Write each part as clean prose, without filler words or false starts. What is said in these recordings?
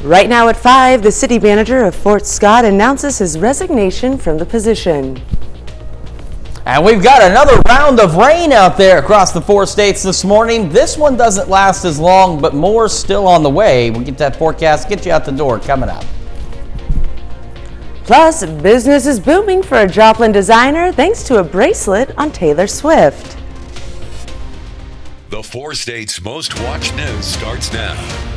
Right now at 5, the city manager of Fort Scott announces his resignation from the position. And we've got another round of rain out there across the 4 states this morning. This one doesn't last as long, but more still on the way. We'll get that forecast, get you out the door coming up. Plus, business is booming for a Joplin designer thanks to a bracelet on Taylor Swift. The 4 states' most watched news starts now.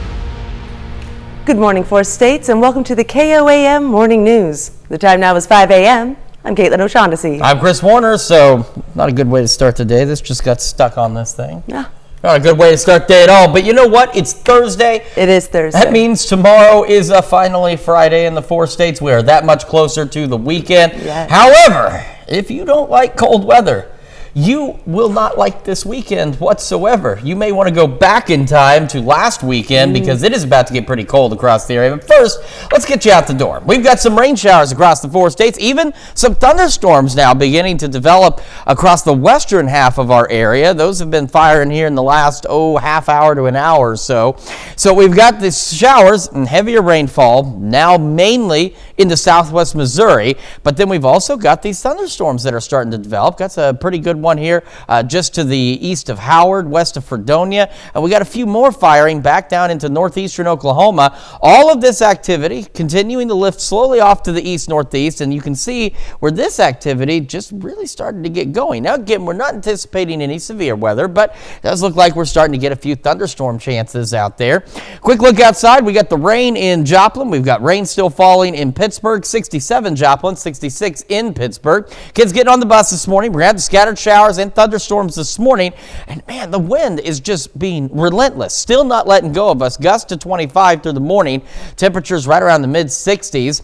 Good morning, 4 states, and welcome to the KOAM Morning News. The time now is 5 a.m. I'm Caitlin O'Shaughnessy. I'm Chris Warner, so not a good way to start the day. This just got stuck on this thing. Yeah. Not a good way to start the day at all, but you know what? It's Thursday. It is Thursday. That means tomorrow is finally Friday in the 4 states. We are that much closer to the weekend. Yes. However, if you don't like cold weather, you will not like this weekend whatsoever. You may want to go back in time to last weekend because it is about to get pretty cold across the area. But first, let's get you out the door. We've got some rain showers across the 4 states, even some thunderstorms now beginning to develop across the western half of our area. Those have been firing here in the last, half hour to an hour or so. So we've got these showers and heavier rainfall now mainly into southwest Missouri, but then we've also got these thunderstorms that are starting to develop. That's a pretty good one here just to the east of Howard, west of Fredonia, and we got a few more firing back down into northeastern Oklahoma. All of this activity continuing to lift slowly off to the east-northeast, and you can see where this activity just really started to get going. Now again, we're not anticipating any severe weather, but it does look like we're starting to get a few thunderstorm chances out there. Quick look outside. We got the rain in Joplin. We've got rain still falling in Pittsburgh, 67 Joplin, 66 in Pittsburgh. Kids getting on the bus this morning. We're having scattered showers and thunderstorms this morning, and man, the wind is just being relentless, still not letting go of us. Gusts to 25 through the morning, temperatures right around the mid-60s.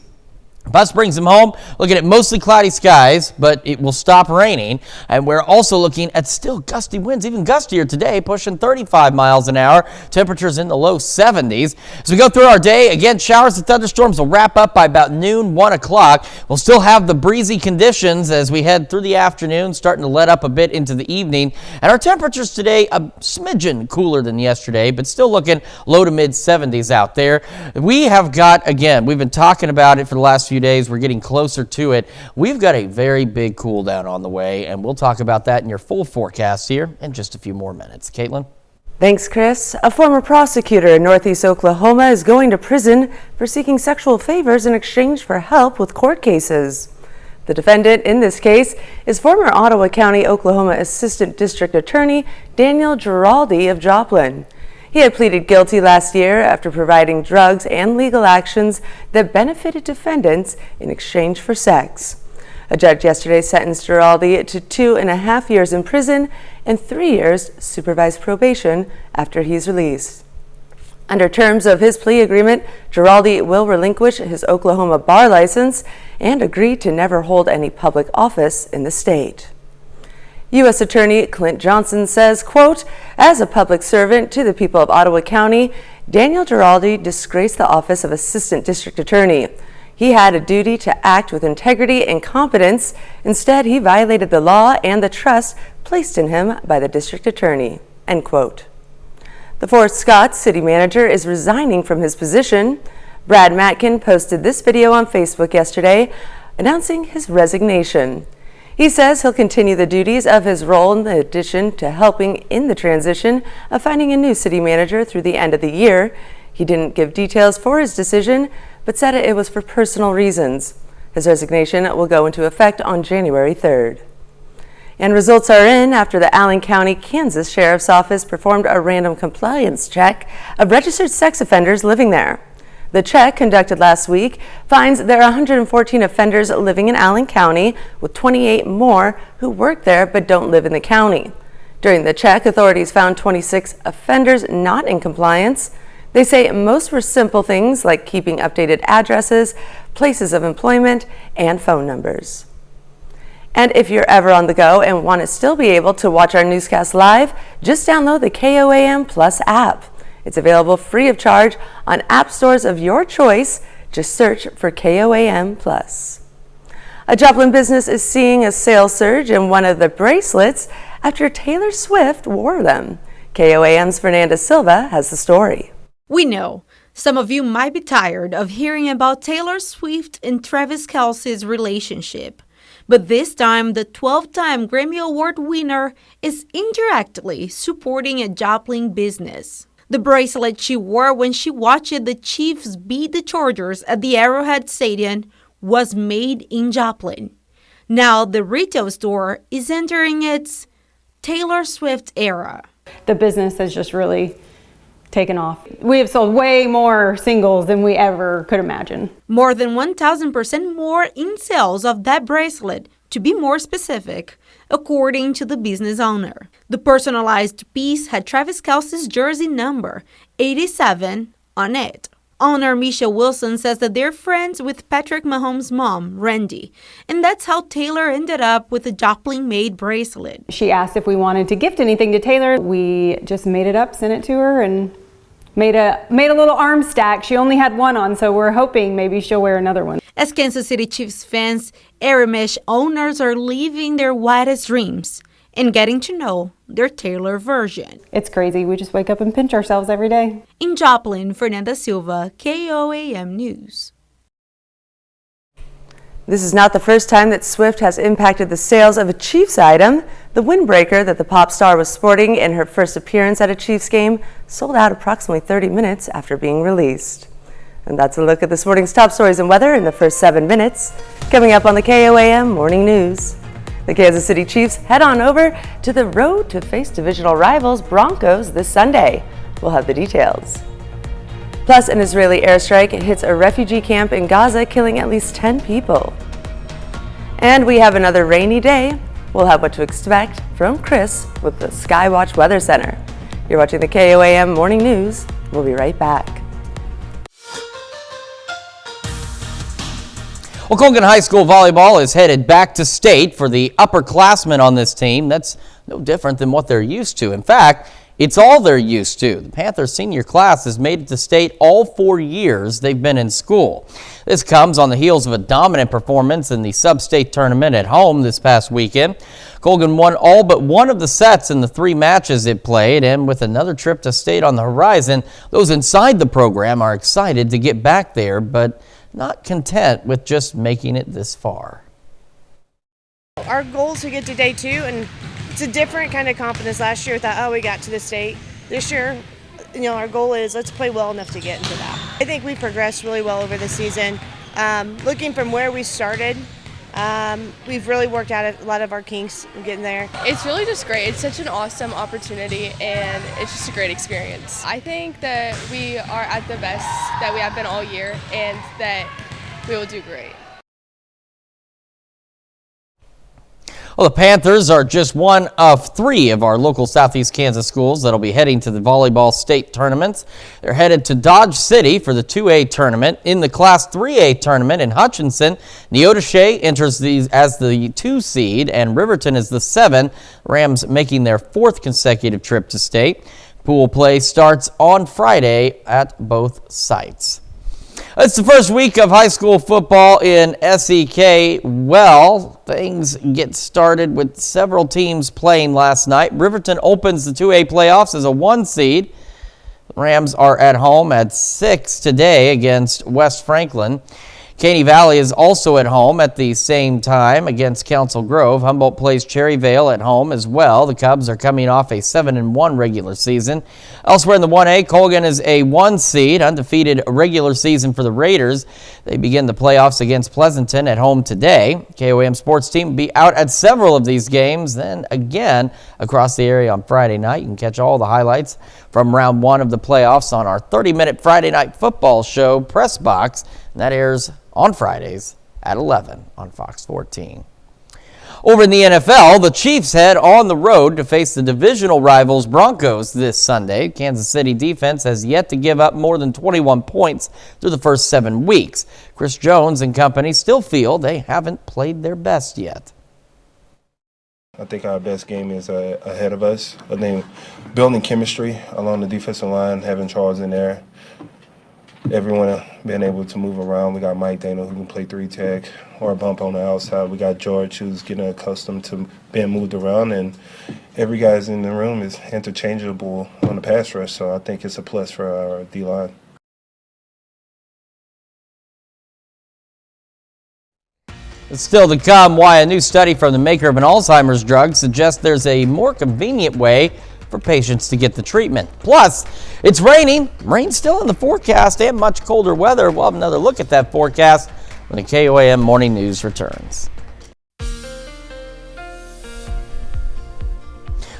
Bus brings them home, looking at mostly cloudy skies, but it will stop raining. And we're also looking at still gusty winds, even gustier today, pushing 35 miles an hour. Temperatures in the low 70s. As we go through our day, again, showers and thunderstorms will wrap up by about noon, 1 o'clock. We'll still have the breezy conditions as we head through the afternoon, starting to let up a bit into the evening. And our temperatures today, a smidgen cooler than yesterday, but still looking low to mid 70s out there. We have got, again, we've been talking about it for the last few days. We're getting closer to it. We've got a very big cool down on the way, and we'll talk about that in your full forecast here in just a few more minutes. Caitlin? Thanks, Chris. A former prosecutor in northeast Oklahoma is going to prison for seeking sexual favors in exchange for help with court cases. The defendant in this case is former Ottawa County, Oklahoma Assistant District Attorney Daniel Giraldi of Joplin. He had pleaded guilty last year after providing drugs and legal actions that benefited defendants in exchange for sex. A judge yesterday sentenced Giraldi to 2.5 years in prison and 3 years supervised probation after he's released. Under terms of his plea agreement, Giraldi will relinquish his Oklahoma bar license and agree to never hold any public office in the state. U.S. Attorney Clint Johnson says, quote, "As a public servant to the people of Ottawa County, Daniel Giraldi disgraced the office of Assistant District Attorney. He had a duty to act with integrity and competence. Instead, he violated the law and the trust placed in him by the District Attorney," end quote. The Fort Scott city manager is resigning from his position. Brad Matkin posted this video on Facebook yesterday announcing his resignation. He says he'll continue the duties of his role in addition to helping in the transition of finding a new city manager through the end of the year. He didn't give details for his decision, but said it was for personal reasons. His resignation will go into effect on January 3rd. And results are in after the Allen County, Kansas Sheriff's Office performed a random compliance check of registered sex offenders living there. The check, conducted last week, finds there are 114 offenders living in Allen County, with 28 more who work there but don't live in the county. During the check, authorities found 26 offenders not in compliance. They say most were simple things like keeping updated addresses, places of employment, and phone numbers. And if you're ever on the go and want to still be able to watch our newscast live, just download the KOAM Plus app. It's available free of charge on app stores of your choice. Just search for KOAM Plus. A Joplin business is seeing a sales surge in one of the bracelets after Taylor Swift wore them. KOAM's Fernanda Silva has the story. We know Some of you might be tired of hearing about Taylor Swift and Travis Kelce's relationship. But this time, the 12-time Grammy Award winner is indirectly supporting a Joplin business. The bracelet she wore when she watched the Chiefs beat the Chargers at the Arrowhead Stadium was made in Joplin. Now, the retail store is entering its Taylor Swift era. The business has just really taken off. We have sold way more singles than we ever could imagine. More than 1,000% more in sales of that bracelet, to be more specific, according to the business owner. The personalized piece had Travis Kelce's jersey number, 87, on it. Owner Misha Wilson says that they're friends with Patrick Mahomes' mom, Randy, and that's how Taylor ended up with a Joplin-made bracelet. She asked if we wanted to gift anything to Taylor. We just made it up, sent it to her, and made a little arm stack. She only had one on, so we're hoping maybe she'll wear another one. As Kansas City Chiefs fans, Aramesh owners are living their wildest dreams and getting to know their Taylor version. It's crazy. We just wake up and pinch ourselves every day. In Joplin, Fernanda Silva, KOAM News. This is not the first time that Swift has impacted the sales of a Chiefs item. The windbreaker that the pop star was sporting in her first appearance at a Chiefs game sold out approximately 30 minutes after being released. And that's a look at this morning's top stories and weather in the first 7 minutes. Coming up on the KOAM Morning News. The Kansas City Chiefs head on over to the road to face divisional rivals Broncos this Sunday. We'll have the details. Plus, an Israeli airstrike hits a refugee camp in Gaza, killing at least 10 people. And we have another rainy day. We'll have what to expect from Chris with the Skywatch Weather Center. You're watching the KOAM Morning News. We'll be right back. Well, Colgan High School volleyball is headed back to state for the upperclassmen on this team. That's no different than what they're used to. In fact, it's all they're used to. The Panthers senior class has made it to state all 4 years they've been in school. This comes on the heels of a dominant performance in the sub-state tournament at home this past weekend. Colgan won all but one of the sets in the 3 matches it played, and with another trip to state on the horizon, those inside the program are excited to get back there, but not content with just making it this far. Our goal is to get to day 2, and it's a different kind of confidence. Last year we thought, oh, we got to the state. This year, our goal is let's play well enough to get into that. I think we've progressed really well over the season. Looking from where we started, we've really worked out a lot of our kinks in getting there. It's really just great. It's such an awesome opportunity, and it's just a great experience. I think that we are at the best that we have been all year, and that we will do great. Well, the Panthers are just one of 3 of our local Southeast Kansas schools that'll be heading to the volleyball state tournaments. They're headed to Dodge City for the 2A tournament. In the Class 3A tournament in Hutchinson, Neodesha enters these as the 2 seed, and Riverton is the 7. Rams making their 4th consecutive trip to state. Pool play starts on Friday at both sites. It's the first week of high school football in SEK. Well, things get started with several teams playing last night. Riverton opens the 2A playoffs as a 1 seed. The Rams are at home at 6 today against West Franklin. Caney Valley is also at home at the same time against Council Grove. Humboldt plays Cherryvale at home as well. The Cubs are coming off a 7-1 regular season. Elsewhere in the 1A, Colgan is a 1 seed, undefeated regular season for the Raiders. They begin the playoffs against Pleasanton at home today. KOAM sports team will be out at several of these games, then again across the area on Friday night. You can catch all the highlights from round 1 of the playoffs on our 30-minute Friday night football show, Press Box, and that airs on Fridays at 11 on Fox 14. Over in the NFL, the Chiefs head on the road to face the divisional rivals Broncos this Sunday. Kansas City defense has yet to give up more than 21 points through the first 7 weeks. Chris Jones and company still feel they haven't played their best yet. I think our best game is ahead of us. I think building chemistry along the defensive line, having Charles in there, everyone being able to move around. We got Mike Dana who can play 3-tech or a bump on the outside. We got George who's getting accustomed to being moved around, and every guy's in the room is interchangeable on the pass rush. So I think it's a plus for our D-line. Still to come, why a new study from the maker of an Alzheimer's drug suggests there's a more convenient way for patients to get the treatment. Plus, it's raining. Rain's still in the forecast and much colder weather. We'll have another look at that forecast when the KOAM Morning News returns.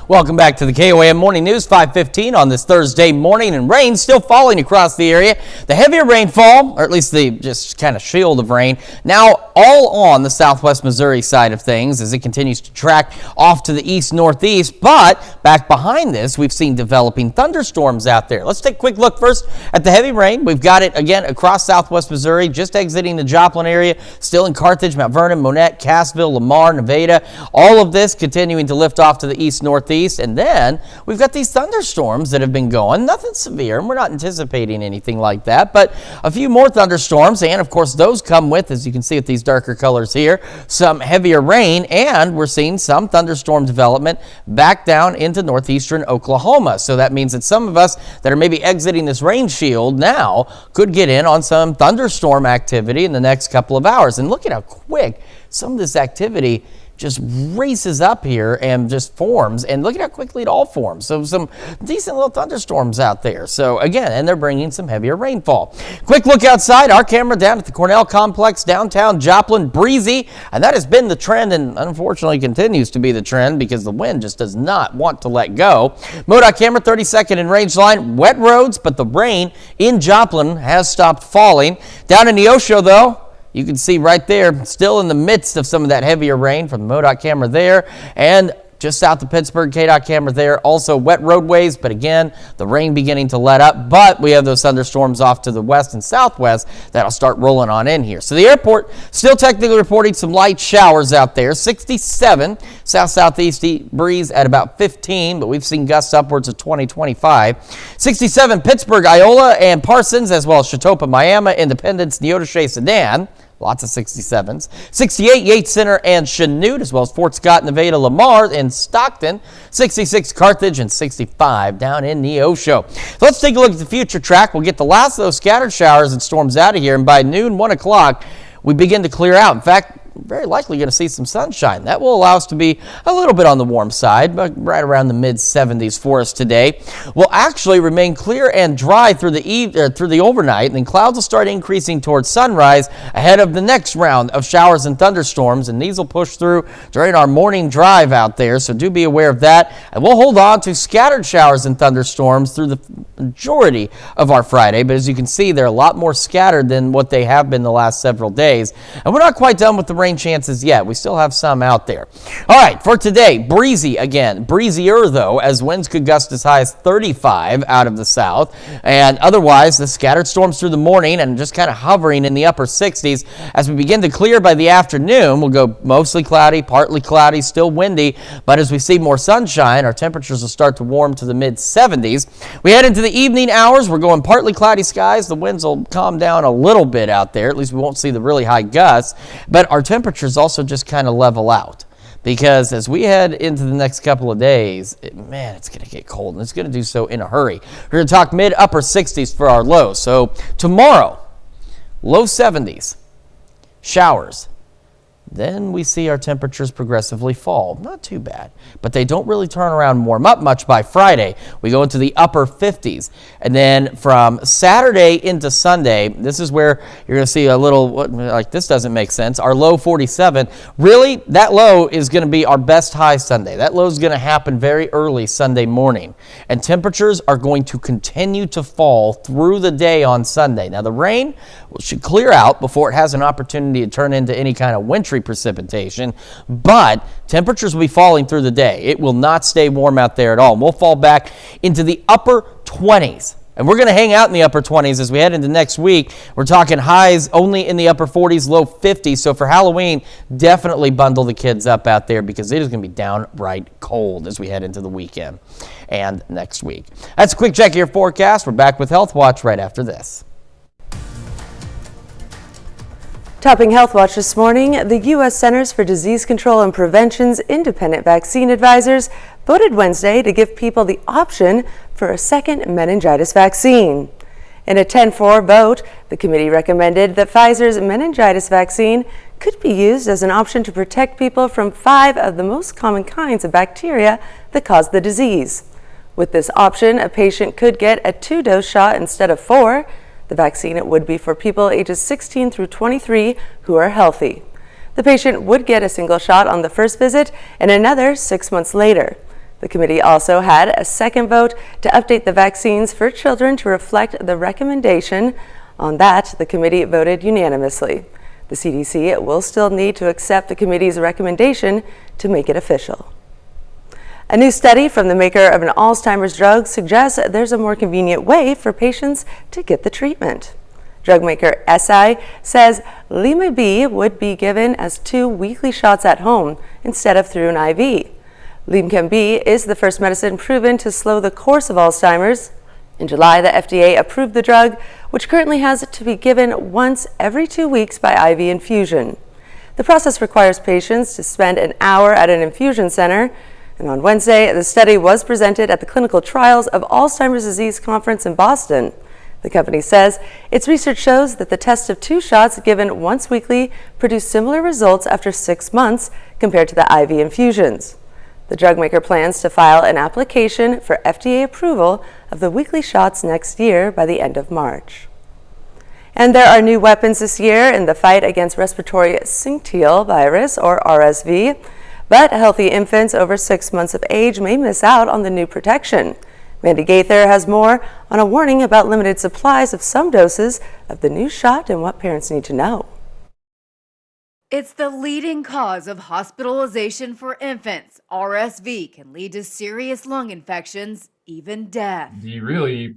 Welcome back to the KOAM Morning News, 5:15 on this Thursday morning, and rain still falling across the area. The heavier rainfall, or at least the just kind of shield of rain, now all on the southwest Missouri side of things as it continues to track off to the east-northeast. But back behind this, we've seen developing thunderstorms out there. Let's take a quick look first at the heavy rain. We've got it again across southwest Missouri, just exiting the Joplin area, still in Carthage, Mount Vernon, Monette, Cassville, Lamar, Nevada. All of this continuing to lift off to the east-northeast. And then we've got these thunderstorms that have been going. Nothing severe, and we're not anticipating anything like that, but a few more thunderstorms, and of course those come with, as you can see with these darker colors here, some heavier rain, and we're seeing some thunderstorm development back down into northeastern Oklahoma. So that means that some of us that are maybe exiting this rain shield now could get in on some thunderstorm activity in the next couple of hours. And look at how quick some of this activity just races up here and just forms, and look at how quickly it all forms. So some decent little thunderstorms out there. So again, and they're bringing some heavier rainfall. Quick look outside, our camera down at the Cornell Complex, downtown Joplin, breezy, and that has been the trend and unfortunately continues to be the trend because the wind just does not want to let go. MoDOT camera 32nd in range line, wet roads, but the rain in Joplin has stopped falling. Down in Neosho though, you can see right there, still in the midst of some of that heavier rain from the MoDOT camera there, and just south of Pittsburgh, KDOT camera there. Also wet roadways, but again, the rain beginning to let up. But we have those thunderstorms off to the west and southwest that'll start rolling on in here. So the airport still technically reporting some light showers out there. 67, south-southeast breeze at about 15, but we've seen gusts upwards of 20, 25. 67, Pittsburgh, Iola, and Parsons, as well as Chautauqua, Miami, Independence, Neodesha, Sedan. Lots of 67s. 68, Yates Center and Chanute, as well as Fort Scott, Nevada, Lamar, and Stockton. 66, Carthage, and 65 down in Neosho. So let's take a look at the future track. We'll get the last of those scattered showers and storms out of here, and by noon, 1 o'clock, we begin to clear out. In fact, very likely going to see some sunshine. That will allow us to be a little bit on the warm side, but right around the mid-70s for us today. Will actually remain clear and dry through the overnight, and then clouds will start increasing towards sunrise ahead of the next round of showers and thunderstorms, and these will push through during our morning drive out there, so do be aware of that. And we'll hold on to scattered showers and thunderstorms through the majority of our Friday, but as you can see, they're a lot more scattered than what they have been the last several days. And we're not quite done with the rain chances yet. We still have some out there. All right, for today, breezy again. Breezier, though, as winds could gust as high as 35 out of the south. And otherwise, the scattered storms through the morning and just kind of hovering in the upper 60s. As we begin to clear by the afternoon, we'll go mostly cloudy, partly cloudy, still windy. But as we see more sunshine, our temperatures will start to warm to the mid-70s. We head into the evening hours. We're going partly cloudy skies. The winds will calm down a little bit out there. At least we won't see the really high gusts. But our temperatures also just kind of level out, because as we head into the next couple of days, it's going to get cold, and it's going to do so in a hurry. We're going to talk mid-upper 60s for our lows. So tomorrow, low 70s, showers. Then we see our temperatures progressively fall. Not too bad, but they don't really turn around and warm up much by Friday. We go into the upper 50s. And then from Saturday into Sunday, this is where you're going to see a little, like this doesn't make sense, our low 47. Really, that low is going to be our best high Sunday. That low is going to happen very early Sunday morning. And temperatures are going to continue to fall through the day on Sunday. Now, the rain should clear out before it has an opportunity to turn into any kind of wintry precipitation, but temperatures will be falling through the day. It will not stay warm out there at all. And we'll fall back into the upper 20s. And we're going to hang out in the upper 20s as we head into next week. We're talking highs only in the upper 40s, low 50s. So for Halloween, definitely bundle the kids up out there because it is going to be downright cold as we head into the weekend and next week. That's a quick check of your forecast. We're back with Health Watch right after this. Topping Health Watch this morning, the U.S. Centers for Disease Control and Prevention's independent vaccine advisors voted Wednesday to give people the option for a second meningitis vaccine. In a 10-4 vote, the committee recommended that Pfizer's meningitis vaccine could be used as an option to protect people from 5 of the most common kinds of bacteria that cause the disease. With this option, a patient could get a 2-dose shot instead of 4. The vaccine would be for people ages 16 through 23 who are healthy. The patient would get a single shot on the first visit and another 6 months later. The committee also had a second vote to update the vaccines for children to reflect the recommendation. On that, the committee voted unanimously. The CDC will still need to accept the committee's recommendation to make it official. A new study from the maker of an Alzheimer's drug suggests there's a more convenient way for patients to get the treatment. Drug maker SI says Lemab would be given as 2 weekly shots at home instead of through an IV. Lemab is the first medicine proven to slow the course of Alzheimer's. In July, the FDA approved the drug, which currently has to be given once every 2 weeks by IV infusion. The process requires patients to spend an hour at an infusion center. And on Wednesday, the study was presented at the Clinical Trials of Alzheimer's Disease Conference in Boston. The company says its research shows that the test of 2 shots given once weekly produced similar results after 6 months compared to the IV infusions. The drug maker plans to file an application for FDA approval of the weekly shots next year by the end of March. And there are new weapons this year in the fight against respiratory syncytial virus, or RSV. But healthy infants over 6 months of age may miss out on the new protection. Mandy Gaither has more on a warning about limited supplies of some doses of the new shot and what parents need to know. It's the leading cause of hospitalization for infants. RSV can lead to serious lung infections, even death. The really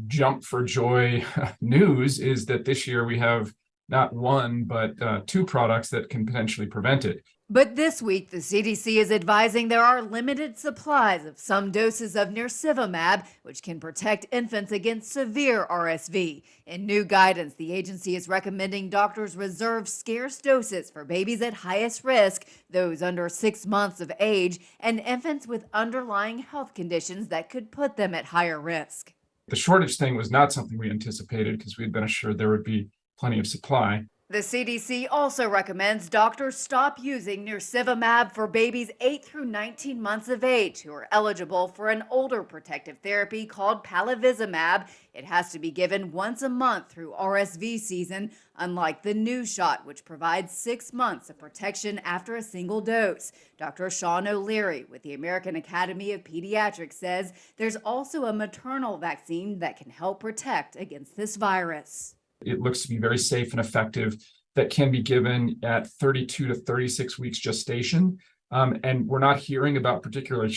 jump for joy news is that this year we have not 1, but 2 products that can potentially prevent it. But this week, the CDC is advising there are limited supplies of some doses of nirsevimab, which can protect infants against severe RSV. In new guidance, the agency is recommending doctors reserve scarce doses for babies at highest risk, those under 6 months of age, and infants with underlying health conditions that could put them at higher risk. The shortage thing was not something we anticipated because we'd been assured there would be plenty of supply. The CDC also recommends doctors stop using nirsevimab for babies 8 through 19 months of age who are eligible for an older protective therapy called palivizumab. It has to be given once a month through RSV season, unlike the new shot, which provides 6 months of protection after a single dose. Dr. Sean O'Leary with the American Academy of Pediatrics says there's also a maternal vaccine that can help protect against this virus. It looks to be very safe and effective, that can be given at 32 to 36 weeks gestation. And we're not hearing about particular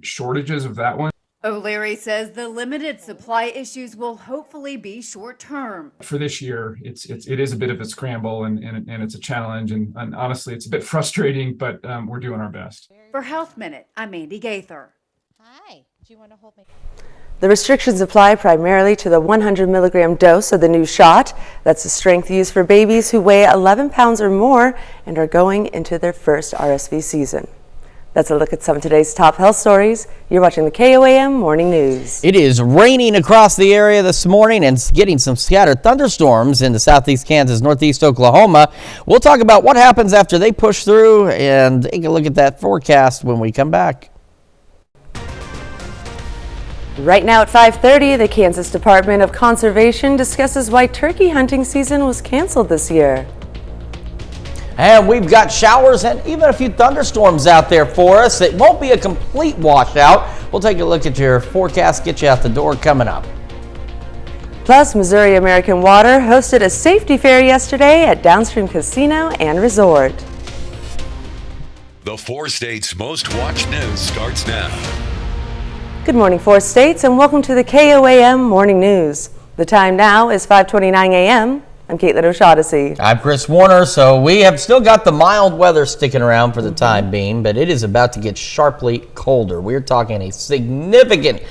shortages of that one. O'Leary says the limited supply issues will hopefully be short term. For this year, it is a bit of a scramble and it's a challenge. And honestly, it's a bit frustrating, but we're doing our best. For Health Minute, I'm Mandy Gaither. Hi, do you want to hold me? The restrictions apply primarily to the 100 milligram dose of the new shot. That's the strength used for babies who weigh 11 pounds or more and are going into their first RSV season. That's a look at some of today's top health stories. You're watching the KOAM Morning News. It is raining across the area this morning and getting some scattered thunderstorms into southeast Kansas, northeast Oklahoma. We'll talk about what happens after they push through and take a look at that forecast when we come back. Right now at 5:30, the Kansas Department of Conservation discusses why turkey hunting season was canceled this year. And we've got showers and even a few thunderstorms out there for us. It won't be a complete washout. We'll take a look at your forecast, get you out the door coming up. Plus, Missouri American Water hosted a safety fair yesterday at Downstream Casino and Resort. The 4 states' most watched news starts now. Good morning, 4 states, and welcome to the KOAM Morning News. The time now is 5:29 a.m. I'm Caitlin O'Shaughnessy. I'm Chris Warner. So we have still got the mild weather sticking around for the time being, but it is about to get sharply colder. We're talking a significant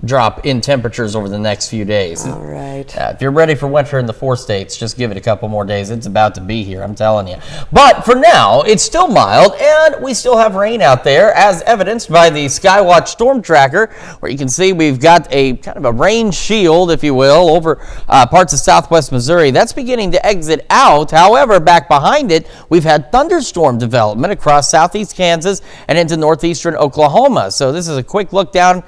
drop in temperatures over the next few days. All right. If you're ready for winter in the 4 states, just give it a couple more days. It's about to be here, I'm telling you. But for now, it's still mild, and we still have rain out there, as evidenced by the Skywatch Storm Tracker, where you can see we've got a kind of a rain shield, if you will, over parts of southwest Missouri. That's beginning to exit out. However, back behind it, we've had thunderstorm development across southeast Kansas and into northeastern Oklahoma. So this is a quick look down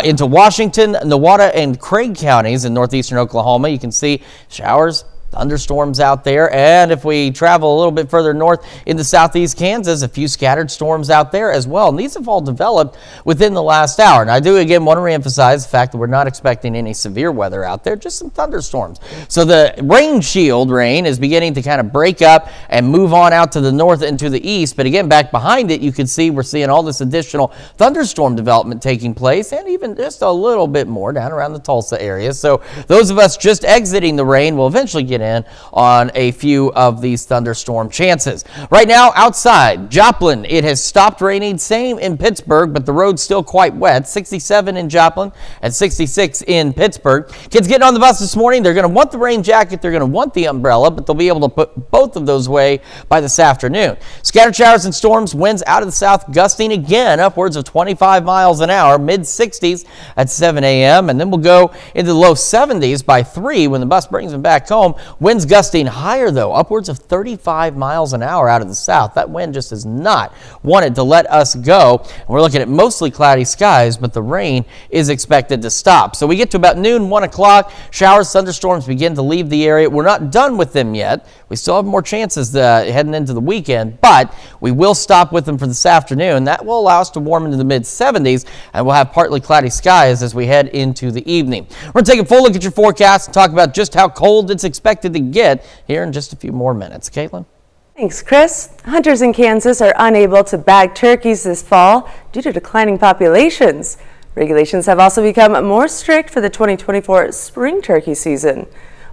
into Washington, Nowata, and Craig counties in northeastern Oklahoma. You can see showers, thunderstorms out there, and if we travel a little bit further north into southeast Kansas, a few scattered storms out there as well. And these have all developed within the last hour. And I do again want to reemphasize the fact that we're not expecting any severe weather out there, just some thunderstorms. So the rain shield rain is beginning to kind of break up and move on out to the north and to the east. But again, back behind it, you can see we're seeing all this additional thunderstorm development taking place, and even just a little bit more down around the Tulsa area. So those of us just exiting the rain will eventually get in on a few of these thunderstorm chances. Right now outside Joplin, it has stopped raining. Same in Pittsburgh, but the road's still quite wet. 67 in Joplin and 66 in Pittsburgh. Kids getting on the bus this morning, they're going to want the rain jacket, they're going to want the umbrella, but they'll be able to put both of those away by this afternoon. Scattered showers and storms, winds out of the south gusting again upwards of 25 miles an hour, mid 60s at 7 a.m. and then we'll go into the low 70s by 3 when the bus brings them back home. Winds gusting higher, though, upwards of 35 miles an hour out of the south. That wind just has not wanted to let us go. And we're looking at mostly cloudy skies, but the rain is expected to stop. So we get to about noon, 1 o'clock. Showers, thunderstorms begin to leave the area. We're not done with them yet. We still have more chances heading into the weekend, but we will stop with them for this afternoon. That will allow us to warm into the mid 70s, and we'll have partly cloudy skies as we head into the evening. We're going to take a full look at your forecast and talk about just how cold it's expected to get here in just a few more minutes. Caitlin? Thanks, Chris. Hunters in Kansas are unable to bag turkeys this fall due to declining populations. Regulations have also become more strict for the 2024 spring turkey season.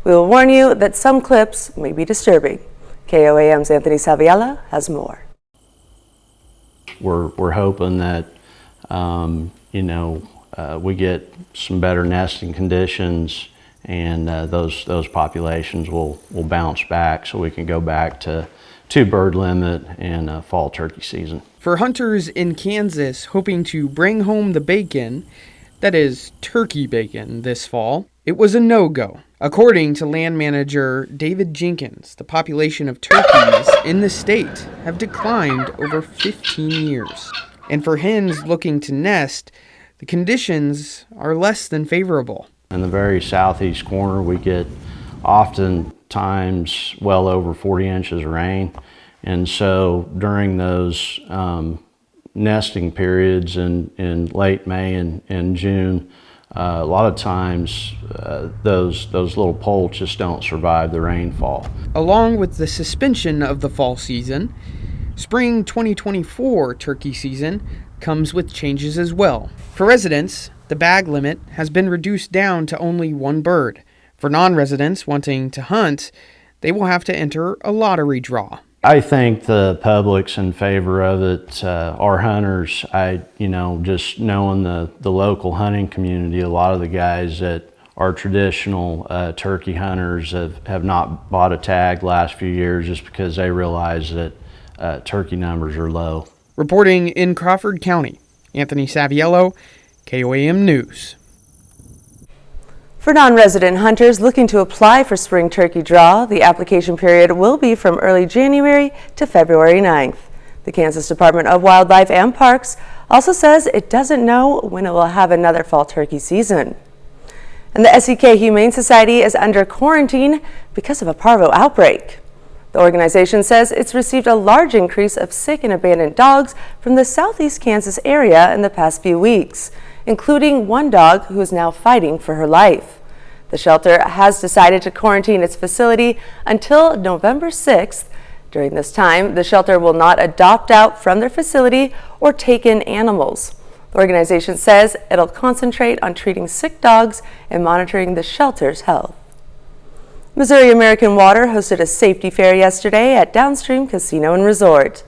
We will warn you that some clips may be disturbing. KOAM's Anthony Saviella has more. We're hoping that, we get some better nesting conditions, and those populations will bounce back so we can go back to bird limit and fall turkey season. For hunters in Kansas hoping to bring home the bacon, that is turkey bacon, this fall, it was a no-go. According to land manager David Jenkins, the population of turkeys in the state have declined over 15 years. And for hens looking to nest, the conditions are less than favorable. In the very southeast corner, we get oftentimes well over 40 inches of rain. And so during those nesting periods in late May and June, a lot of times those little poults just don't survive the rainfall. Along with the suspension of the fall season, spring 2024 turkey season comes with changes as well. For residents, the bag limit has been reduced down to only one bird. For non-residents wanting to hunt, they will have to enter a lottery draw. I think the public's in favor of it. Our hunters, just knowing the local hunting community, a lot of the guys that are traditional turkey hunters have not bought a tag last few years just because they realize that turkey numbers are low. Reporting in Crawford County, Anthony Saviello, KOAM News. For non-resident hunters looking to apply for spring turkey draw, the application period will be from early January to February 9th. The Kansas Department of Wildlife and Parks also says it doesn't know when it will have another fall turkey season. And the SEK Humane Society is under quarantine because of a parvo outbreak. The organization says it's received a large increase of sick and abandoned dogs from the southeast Kansas area in the past few weeks, including one dog who is now fighting for her life. The shelter has decided to quarantine its facility until November 6th. During this time, the shelter will not adopt out from their facility or take in animals. The organization says it'll concentrate on treating sick dogs and monitoring the shelter's health. Missouri American Water hosted a safety fair yesterday at Downstream Casino and Resort.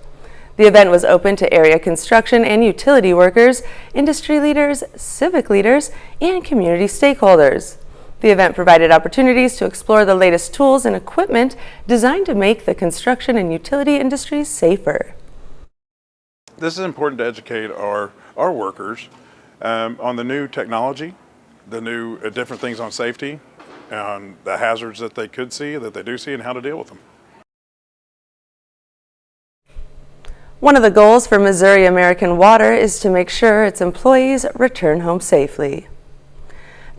The event was open to area construction and utility workers, industry leaders, civic leaders, and community stakeholders. The event provided opportunities to explore the latest tools and equipment designed to make the construction and utility industries safer. This is important to educate our workers on the new technology, the new different things on safety, and the hazards that they could see, that they do see, and how to deal with them. One of the goals for Missouri American Water is to make sure its employees return home safely.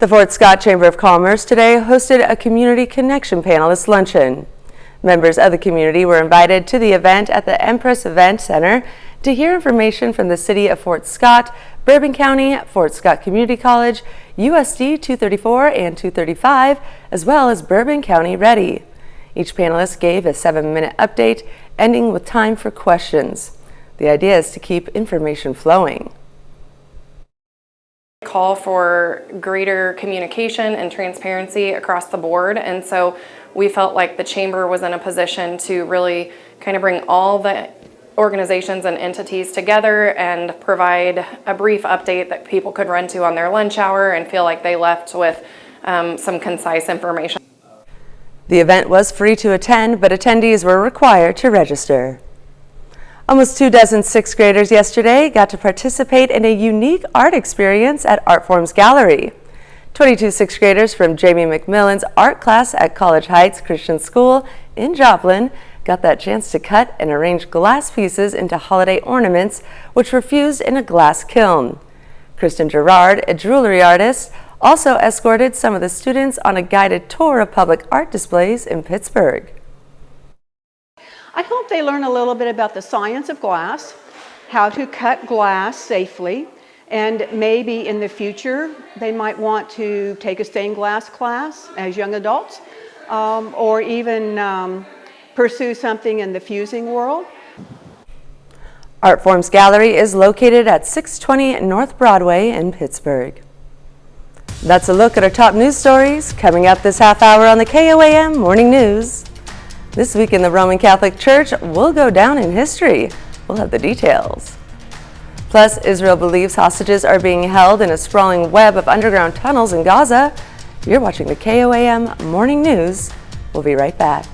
The Fort Scott Chamber of Commerce today hosted a Community Connection Panelist Luncheon. Members of the community were invited to the event at the Empress Event Center to hear information from the City of Fort Scott, Bourbon County, Fort Scott Community College, USD 234 and 235, as well as Bourbon County Ready. Each panelist gave a 7-minute update, ending with time for questions. The idea is to keep information flowing. Call for greater communication and transparency across the board, and so we felt like the chamber was in a position to really kind of bring all the organizations and entities together and provide a brief update that people could run to on their lunch hour and feel like they left with some concise information. The event was free to attend, but attendees were required to register. Almost 24 sixth graders yesterday got to participate in a unique art experience at Artform's Gallery. 22 sixth graders from Jamie McMillan's art class at College Heights Christian School in Joplin got that chance to cut and arrange glass pieces into holiday ornaments, which were fused in a glass kiln. Kristen Gerard, a jewelry artist, also escorted some of the students on a guided tour of public art displays in Pittsburgh. I hope they learn a little bit about the science of glass, how to cut glass safely, and maybe in the future they might want to take a stained glass class as young adults, or even pursue something in the fusing world. Artform's Gallery is located at 620 North Broadway in Pittsburgh. That's a look at our top news stories coming up this half hour on the KOAM Morning News. This week in the Roman Catholic Church will go down in history. We'll have the details. Plus, Israel believes hostages are being held in a sprawling web of underground tunnels in Gaza. You're watching the KOAM Morning News. We'll be right back.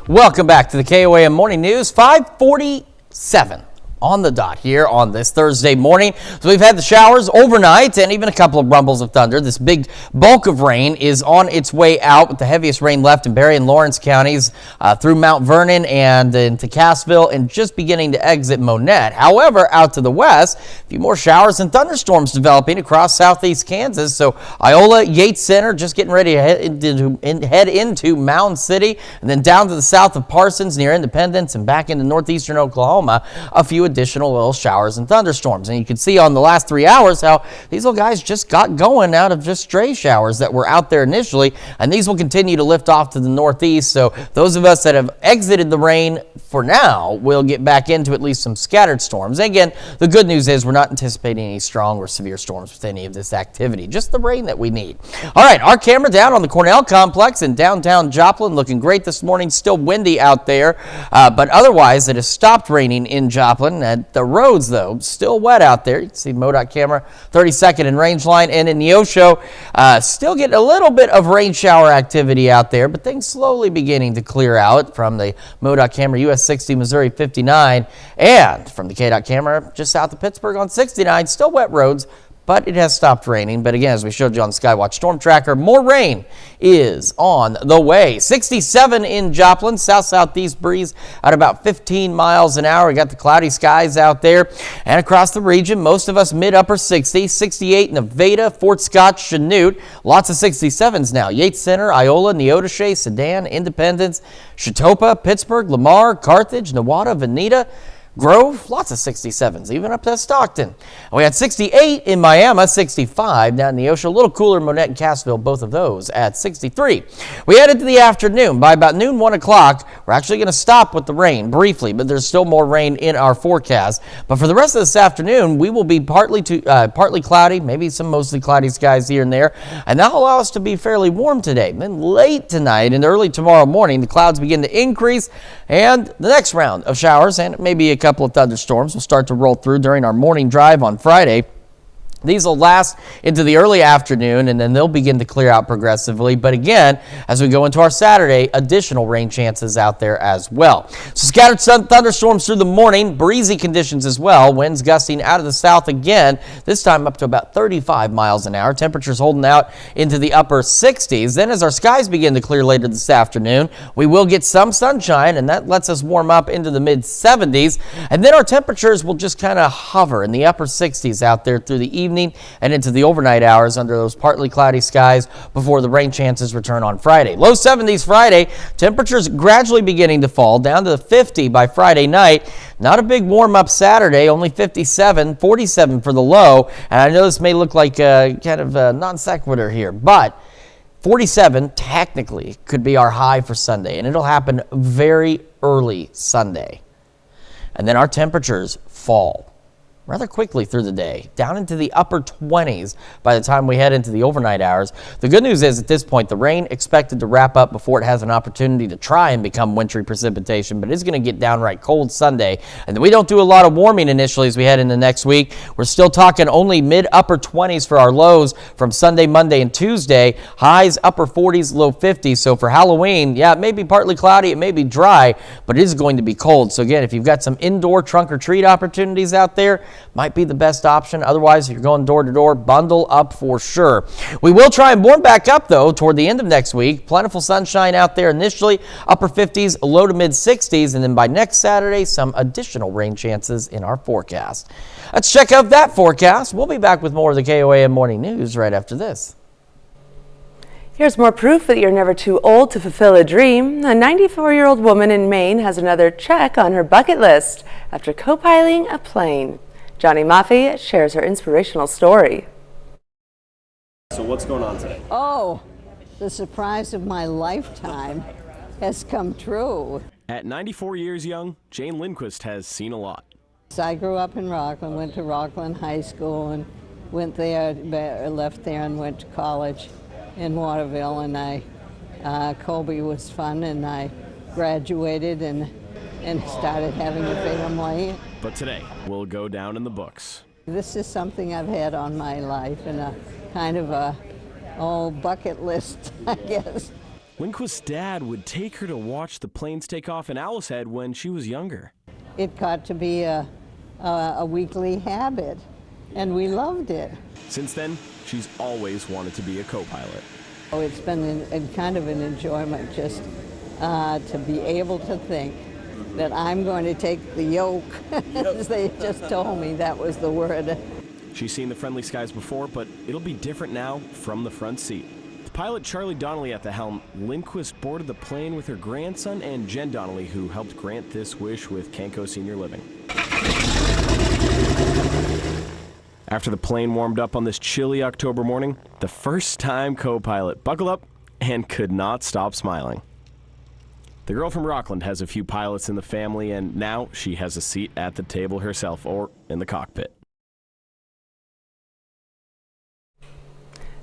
Welcome back to the KOAM Morning News, 5:47 on the dot here on this Thursday morning. So we've had the showers overnight and even a couple of rumbles of thunder. This big bulk of rain is on its way out, with the heaviest rain left in Berry and Lawrence counties through Mount Vernon and into Cassville and just beginning to exit Monette. However, out to the west, a few more showers and thunderstorms developing across southeast Kansas. So Iola, Yates Center just getting ready to head into Mound City, and then down to the south of Parsons near Independence and back into northeastern Oklahoma, a few additional little showers and thunderstorms. And you can see on the last 3 hours how these little guys just got going out of just stray showers that were out there initially, and these will continue to lift off to the northeast. So those of us that have exited the rain for now will get back into at least some scattered storms. And again, the good news is we're not anticipating any strong or severe storms with any of this activity, just the rain that we need. All right, our camera down on the Cornell complex in downtown Joplin, looking great this morning. Still windy out there, but otherwise it has stopped raining in Joplin. At the roads, though, still wet out there. You can see MoDOT camera 32nd and range line, and in Neosho, still getting a little bit of rain shower activity out there, but things slowly beginning to clear out from the MoDOT camera US 60, Missouri 59, and from the KDOT camera just south of Pittsburgh on 69. Still wet roads, but it has stopped raining. But again, as we showed you on the Skywatch Storm Tracker, more rain is on the way. 67 in Joplin, south-southeast breeze at about 15 miles an hour. We got the cloudy skies out there. And across the region, most of us mid-upper 60s, 68 Nevada, Fort Scott, Chanute. Lots of 67s now. Yates Center, Iola, Neodesha, Sedan, Independence, Chetopa, Pittsburgh, Lamar, Carthage, Newata, Veneta. Grove, lots of 67s, even up to Stockton. We had 68 in Miami, 65 down in Neosho. A little cooler in Monette and Cassville, both of those at 63. We head into the afternoon. By about noon, 1 o'clock, we're actually going to stop with the rain briefly, but there's still more rain in our forecast. But for the rest of this afternoon, we will be partly cloudy, maybe some mostly cloudy skies here and there, and that will allow us to be fairly warm today. Then late tonight and early tomorrow morning, the clouds begin to increase, and the next round of showers and maybe a couple of thunderstorms will start to roll through during our morning drive on Friday. These will last into the early afternoon, and then they'll begin to clear out progressively. But again, as we go into our Saturday, additional rain chances out there as well. So scattered thunderstorms through the morning, breezy conditions as well. Winds gusting out of the south again, this time up to about 35 miles an hour. Temperatures holding out into the upper 60s. Then as our skies begin to clear later this afternoon, we will get some sunshine, and that lets us warm up into the mid 70s. And then our temperatures will just kind of hover in the upper 60s out there through the evening and into the overnight hours under those partly cloudy skies before the rain chances return on Friday. Low 70s Friday, temperatures gradually beginning to fall down to 50 by Friday night. Not a big warm up Saturday, only 57, 47 for the low. And I know this may look like kind of a non sequitur here, but 47 technically could be our high for Sunday, and it'll happen very early Sunday. And then our temperatures fall rather quickly through the day, down into the upper 20s by the time we head into the overnight hours. The good news is at this point, the rain expected to wrap up before it has an opportunity to try and become wintry precipitation, but it's going to get downright cold Sunday. And then we don't do a lot of warming initially as we head into next week. We're still talking only mid-upper 20s for our lows from Sunday, Monday, and Tuesday. Highs upper 40s, low 50s. So for Halloween, yeah, it may be partly cloudy, it may be dry, but it is going to be cold. So again, if you've got some indoor trunk or treat opportunities out there, might be the best option. Otherwise, if you're going door to door, bundle up for sure. We will try and warm back up, though, toward the end of next week. Plentiful sunshine out there initially, upper 50s, low to mid 60s, and then by next Saturday, some additional rain chances in our forecast. Let's check out that forecast. We'll be back with more of the KOAM Morning News right after this. Here's more proof that you're never too old to fulfill a dream. A 94-year-old woman in Maine has another check on her bucket list after co-piloting a plane. Johnny Maffei shares her inspirational story. So what's going on today? Oh, the surprise of my lifetime has come true. At 94 years young, Jane Lindquist has seen a lot. So I grew up in Rockland, went to Rockland High School and went there, left there and went to college in Waterville, and Colby was fun, and I graduated and started having a family. But today will go down in the books. This is something I've had on my life, and a kind of a old bucket list, I guess. Lindquist's dad would take her to watch the planes take off in Owl's Head when she was younger. It got to be a weekly habit, and we loved it. Since then, she's always wanted to be a co-pilot. Oh, it's been kind of an enjoyment just to be able to think that I'm going to take the yoke, as they just told me that was the word. She's seen the friendly skies before, but it'll be different now from the front seat. With pilot Charlie Donnelly at the helm, Lindquist boarded the plane with her grandson and Jen Donnelly, who helped grant this wish with Canco Senior Living. After the plane warmed up on this chilly October morning, the first-time co-pilot buckled up and could not stop smiling. The girl from Rockland has a few pilots in the family, and now she has a seat at the table herself, or in the cockpit.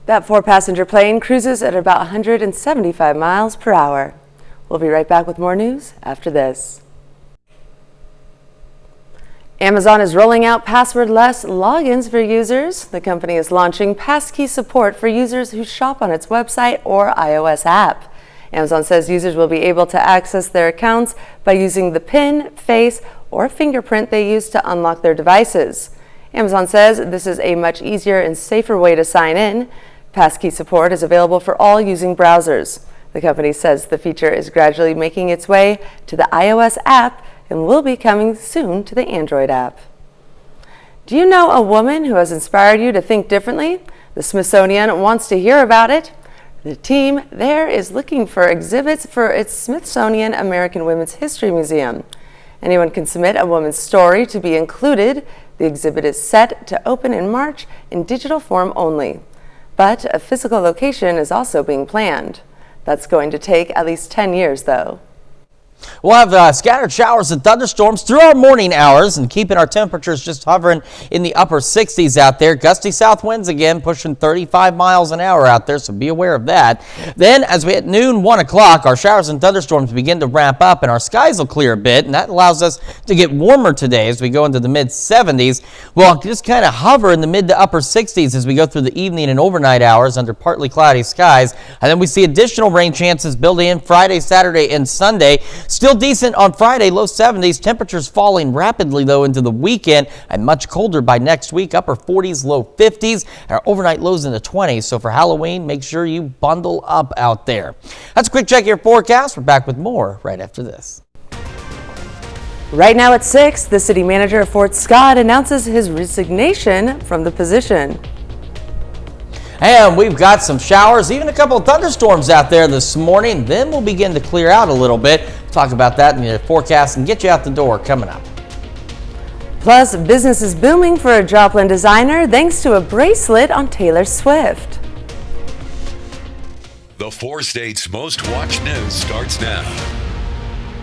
That 4-passenger plane cruises at about 175 miles per hour. We'll be right back with more news after this. Amazon is rolling out password-less logins for users. The company is launching passkey support for users who shop on its website or iOS app. Amazon says users will be able to access their accounts by using the PIN, face, or fingerprint they use to unlock their devices. Amazon says this is a much easier and safer way to sign in. Passkey support is available for all using browsers. The company says the feature is gradually making its way to the iOS app and will be coming soon to the Android app. Do you know a woman who has inspired you to think differently? The Smithsonian wants to hear about it. The team there is looking for exhibits for its Smithsonian American Women's History Museum. Anyone can submit a woman's story to be included. The exhibit is set to open in March in digital form only, but a physical location is also being planned. That's going to take at least 10 years, though. We'll have scattered showers and thunderstorms through our morning hours and keeping our temperatures just hovering in the upper 60s out there. Gusty south winds again pushing 35 miles an hour out there, so be aware of that. Then as we hit noon, 1 o'clock, our showers and thunderstorms begin to ramp up and our skies will clear a bit, and that allows us to get warmer today as we go into the mid 70s. We'll just kind of hover in the mid to upper 60s as we go through the evening and overnight hours under partly cloudy skies. And then we see additional rain chances building in Friday, Saturday, and Sunday. Still decent on Friday, low 70s. Temperatures falling rapidly, though, into the weekend and much colder by next week. Upper 40s, low 50s. Our overnight lows in the 20s. So for Halloween, make sure you bundle up out there. That's a quick check of your forecast. We're back with more right after this. Right now at 6, the city manager of Fort Scott announces his resignation from the position. And we've got some showers, even a couple of thunderstorms out there this morning. Then we'll begin to clear out a little bit. Talk about that in the forecast and get you out the door coming up. Plus, business is booming for a Joplin designer thanks to a bracelet on Taylor Swift. The 4 States Most Watched News starts now.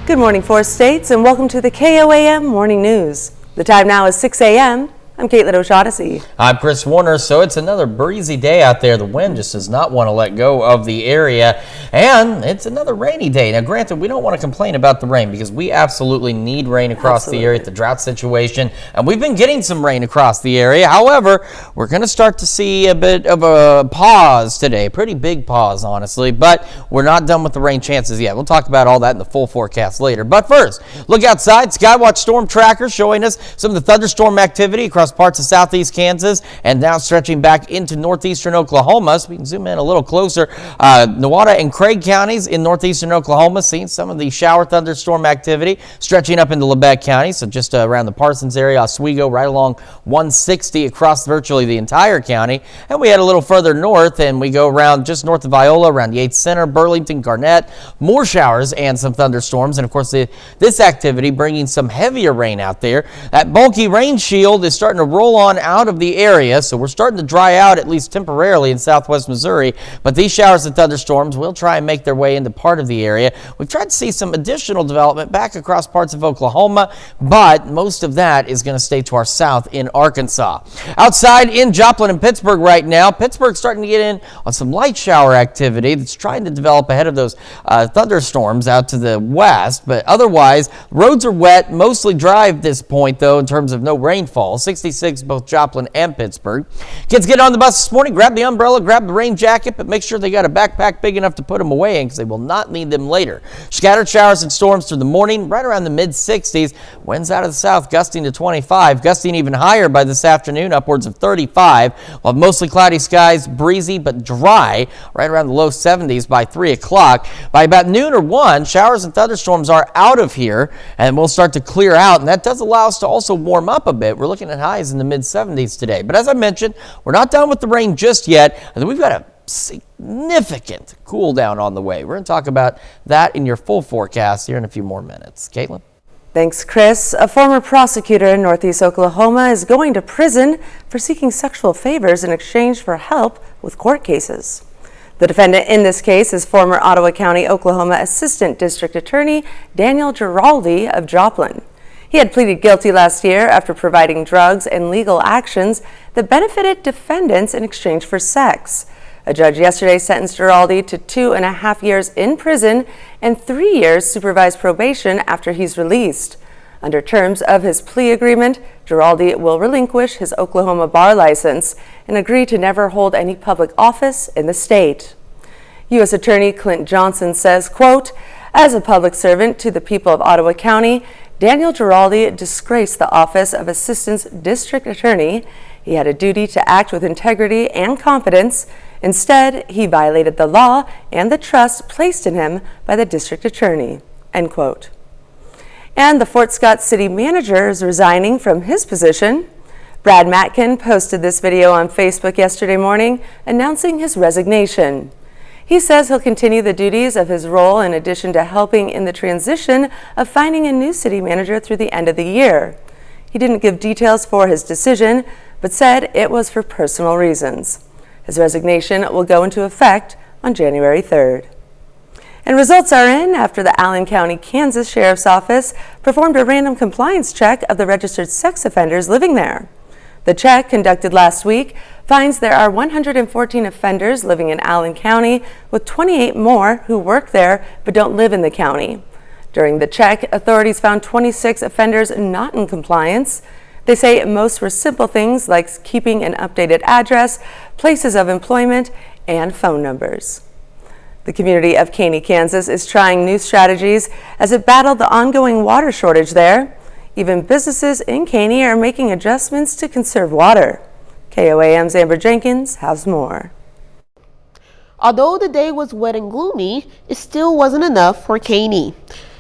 Good morning, 4 States, and welcome to the KOAM Morning News. The time now is 6 a.m. I'm Caitlin O'Shaughnessy. I'm Chris Warner. So it's another breezy day out there. The wind just does not want to let go of the area. And it's another rainy day. Now, granted, we don't want to complain about the rain because we absolutely need rain across the area, the drought situation. And we've been getting some rain across the area. However, we're going to start to see a bit of a pause today. Pretty big pause, honestly. But we're not done with the rain chances yet. We'll talk about all that in the full forecast later. But first, look outside. Skywatch Storm Tracker showing us some of the thunderstorm activity across parts of southeast Kansas and now stretching back into northeastern Oklahoma. So we can zoom in a little closer. Nowata and Craig counties in northeastern Oklahoma seeing some of the shower thunderstorm activity stretching up into Lebec County. So just around the Parsons area, Oswego, right along 160 across virtually the entire county. And we head a little further north and we go around just north of Iola, around Yates Center, Burlington, Garnett. More showers and some thunderstorms. And of course, this activity bringing some heavier rain out there. That bulky rain shield is starting to roll on out of the area, so we're starting to dry out at least temporarily in southwest Missouri, but these showers and thunderstorms will try and make their way into part of the area. We've tried to see some additional development back across parts of Oklahoma, but most of that is going to stay to our south in Arkansas. Outside in Joplin and Pittsburgh right now, Pittsburgh's starting to get in on some light shower activity that's trying to develop ahead of those thunderstorms out to the west, but otherwise roads are wet, mostly dry at this point though in terms of no rainfall. 66 both Joplin and Pittsburgh. Kids get on the bus this morning, grab the umbrella, grab the rain jacket, but make sure they got a backpack big enough to put them away in because they will not need them later. Scattered showers and storms through the morning, right around the mid 60s. Winds out of the south gusting to 25, gusting even higher by this afternoon, upwards of 35. We'll have mostly cloudy skies, breezy but dry, right around the low 70s by 3 o'clock. By about noon or 1, showers and thunderstorms are out of here and we'll start to clear out, and that does allow us to also warm up a bit. We're looking at highs in the mid 70s today. But as I mentioned, we're not done with the rain just yet. And we've got a significant cool down on the way. We're going to talk about that in your full forecast here in a few more minutes. Caitlin? Thanks, Chris. A former prosecutor in northeast Oklahoma is going to prison for seeking sexual favors in exchange for help with court cases. The defendant in this case is former Ottawa County, Oklahoma Assistant District Attorney Daniel Giraldi of Joplin. He had pleaded guilty last year after providing drugs and legal actions that benefited defendants in exchange for sex. A judge yesterday sentenced Giraldi to 2.5 years in prison and 3 years supervised probation after he's released. Under terms of his plea agreement, Giraldi will relinquish his Oklahoma bar license and agree to never hold any public office in the state. U.S. Attorney Clint Johnson says, quote, "As a public servant to the people of Ottawa County, Daniel Giraldi disgraced the office of Assistant District Attorney. He had a duty to act with integrity and competence. Instead, he violated the law and the trust placed in him by the District Attorney." End quote. And the Fort Scott City Manager is resigning from his position. Brad Matkin posted this video on Facebook yesterday morning announcing his resignation. He says he'll continue the duties of his role in addition to helping in the transition of finding a new city manager through the end of the year. He didn't give details for his decision, but said it was for personal reasons. His resignation will go into effect on January 3rd. And results are in after the Allen County, Kansas Sheriff's Office performed a random compliance check of the registered sex offenders living there. The check, conducted last week, finds there are 114 offenders living in Allen County, with 28 more who work there but don't live in the county. During the check, authorities found 26 offenders not in compliance. They say most were simple things like keeping an updated address, places of employment, and phone numbers. The community of Caney, Kansas is trying new strategies as it battled the ongoing water shortage there. Even businesses in Caney are making adjustments to conserve water. KOAM's Amber Jenkins has more. Although the day was wet and gloomy, it still wasn't enough for Caney.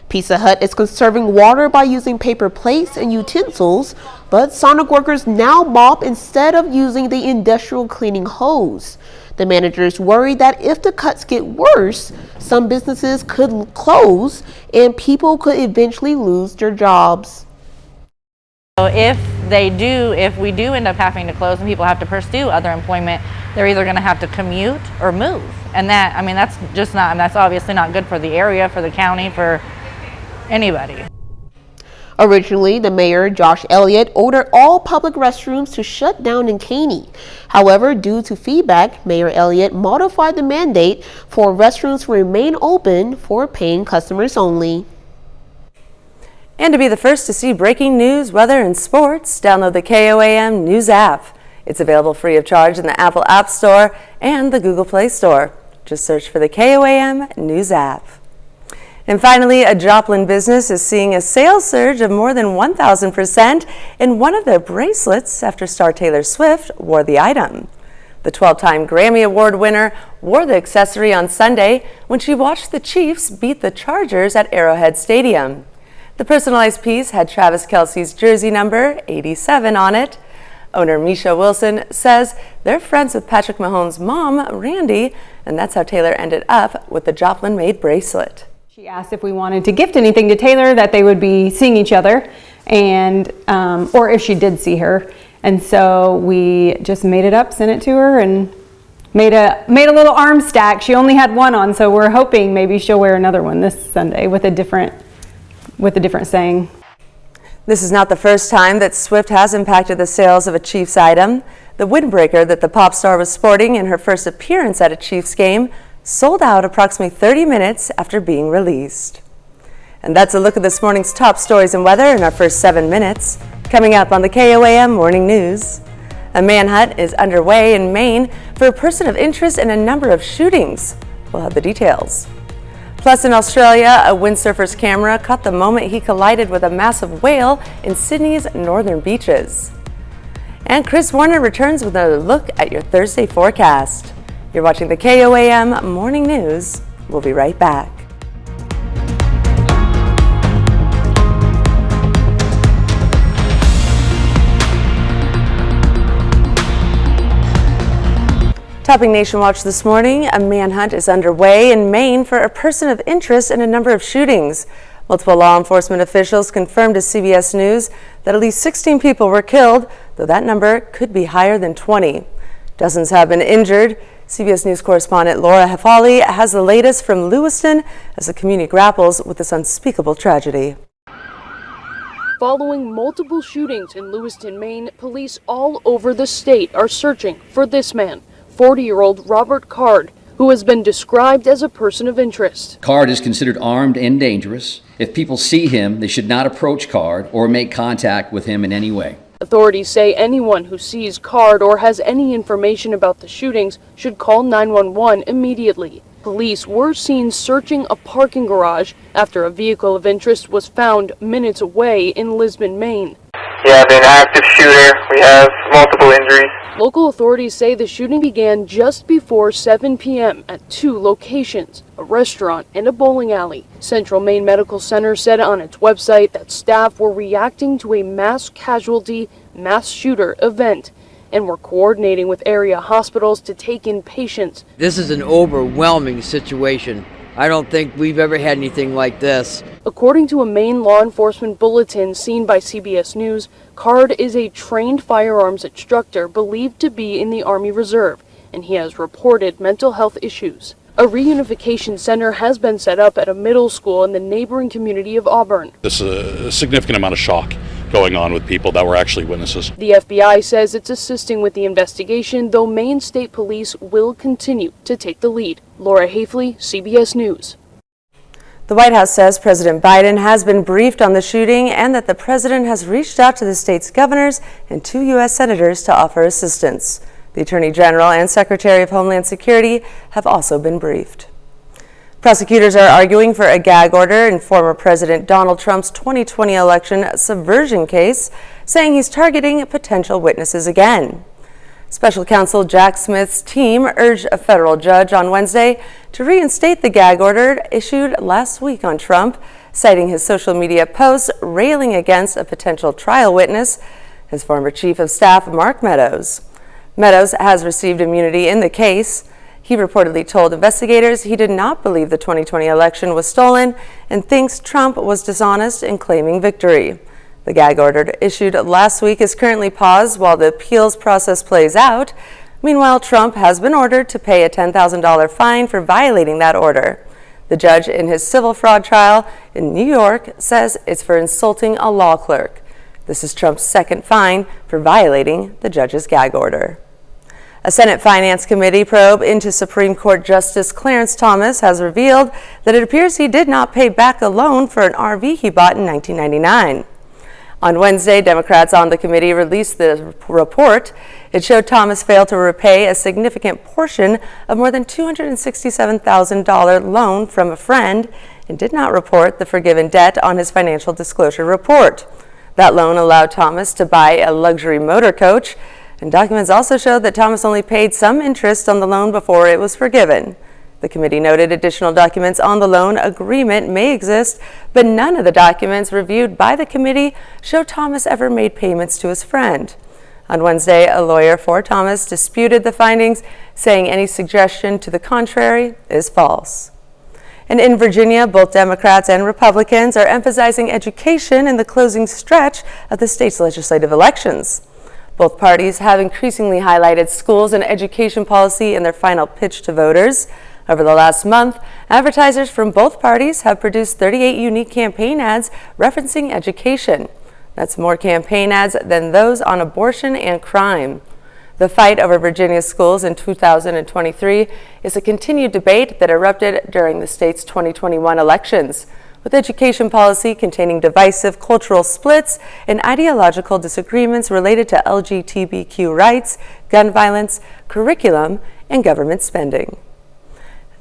Pizza Hut is conserving water by using paper plates and utensils, but Sonic workers now mop instead of using the industrial cleaning hose. The managers worry that if the cuts get worse, some businesses could close and people could eventually lose their jobs. So if we do end up having to close and people have to pursue other employment, they're either going to have to commute or move. And that's obviously not good for the area, for the county, for anybody. Originally, the mayor, Josh Elliott, ordered all public restrooms to shut down in Caney. However, due to feedback, Mayor Elliott modified the mandate for restrooms to remain open for paying customers only. And to be the first to see breaking news, weather, and sports, download the KOAM News app. It's available free of charge in the Apple App Store and the Google Play Store. Just search for the KOAM News app. And finally, a Joplin business is seeing a sales surge of more than 1,000% in one of their bracelets after star Taylor Swift wore the item. The 12-time Grammy Award winner wore the accessory on Sunday when she watched the Chiefs beat the Chargers at Arrowhead Stadium. The personalized piece had Travis Kelce's jersey number 87 on it. Owner Misha Wilson says they're friends with Patrick Mahomes' mom, Randy, and that's how Taylor ended up with the Joplin-made bracelet. She asked if we wanted to gift anything to Taylor that they would be seeing each other, and or if she did see her. And so we just made it up, sent it to her, and made a little arm stack. She only had one on, so we're hoping maybe she'll wear another one this Sunday with a different saying. This is not the first time that Swift has impacted the sales of a Chiefs item. The windbreaker that the pop star was sporting in her first appearance at a Chiefs game sold out approximately 30 minutes after being released. And that's a look at this morning's top stories and weather in our first 7 minutes. Coming up on the KOAM Morning News. A manhunt is underway in Maine for a person of interest in a number of shootings. We'll have the details. Plus, in Australia, a windsurfer's camera caught the moment he collided with a massive whale in Sydney's northern beaches. And Chris Warner returns with another look at your Thursday forecast. You're watching the KOAM Morning News. We'll be right back. Topping Nation Watch this morning, a manhunt is underway in Maine for a person of interest in a number of shootings. Multiple law enforcement officials confirmed to CBS News that at least 16 people were killed, though that number could be higher than 20. Dozens have been injured. CBS News correspondent Laura Heffali has the latest from Lewiston as the community grapples with this unspeakable tragedy. Following multiple shootings in Lewiston, Maine, police all over the state are searching for this man, 40-year-old Robert Card, who has been described as a person of interest. Card is considered armed and dangerous. If people see him, they should not approach Card or make contact with him in any way. Authorities say anyone who sees Card or has any information about the shootings should call 911 immediately. Police were seen searching a parking garage after a vehicle of interest was found minutes away in Lisbon, Maine. We have an active shooter. We have multiple injuries. Local authorities say the shooting began just before 7 p.m. at two locations, a restaurant and a bowling alley. Central Maine Medical Center said on its website that staff were reacting to a mass casualty, mass shooter event. and were coordinating with area hospitals to take in patients. This is an overwhelming situation. I don't think we've ever had anything like this. According to a Maine law enforcement bulletin seen by CBS News, Card is a trained firearms instructor believed to be in the Army Reserve, and he has reported mental health issues. A reunification center has been set up at a middle school in the neighboring community of Auburn. There's a significant amount of shock going on with people that were actually witnesses. The FBI says it's assisting with the investigation, though Maine State Police will continue to take the lead. Laura Hafley, CBS News. The White House says President Biden has been briefed on the shooting and that the president has reached out to the state's governors and 2 U.S. senators to offer assistance. The Attorney General and Secretary of Homeland Security have also been briefed. Prosecutors are arguing for a gag order in former President Donald Trump's 2020 election subversion case, saying he's targeting potential witnesses again. Special counsel Jack Smith's team urged a federal judge on Wednesday to reinstate the gag order issued last week on Trump, citing his social media posts railing against a potential trial witness, his former chief of staff Mark Meadows. Meadows has received immunity in the case. He reportedly told investigators he did not believe the 2020 election was stolen and thinks Trump was dishonest in claiming victory. The gag order issued last week is currently paused while the appeals process plays out. Meanwhile, Trump has been ordered to pay a $10,000 fine for violating that order. The judge in his civil fraud trial in New York says it's for insulting a law clerk. This is Trump's second fine for violating the judge's gag order. A Senate Finance Committee probe into Supreme Court Justice Clarence Thomas has revealed that it appears he did not pay back a loan for an RV he bought in 1999. On Wednesday, Democrats on the committee released the report. It showed Thomas failed to repay a significant portion of more than $267,000 loan from a friend and did not report the forgiven debt on his financial disclosure report. That loan allowed Thomas to buy a luxury motor coach, and documents also showed that Thomas only paid some interest on the loan before it was forgiven. The committee noted additional documents on the loan agreement may exist, but none of the documents reviewed by the committee show Thomas ever made payments to his friend. On Wednesday, a lawyer for Thomas disputed the findings, saying any suggestion to the contrary is false. And in Virginia, both Democrats and Republicans are emphasizing education in the closing stretch of the state's legislative elections. Both parties have increasingly highlighted schools and education policy in their final pitch to voters. Over the last month, advertisers from both parties have produced 38 unique campaign ads referencing education. That's more campaign ads than those on abortion and crime. The fight over Virginia's schools in 2023 is a continued debate that erupted during the state's 2021 elections, with education policy containing divisive cultural splits and ideological disagreements related to LGBTQ rights, gun violence, curriculum, and government spending.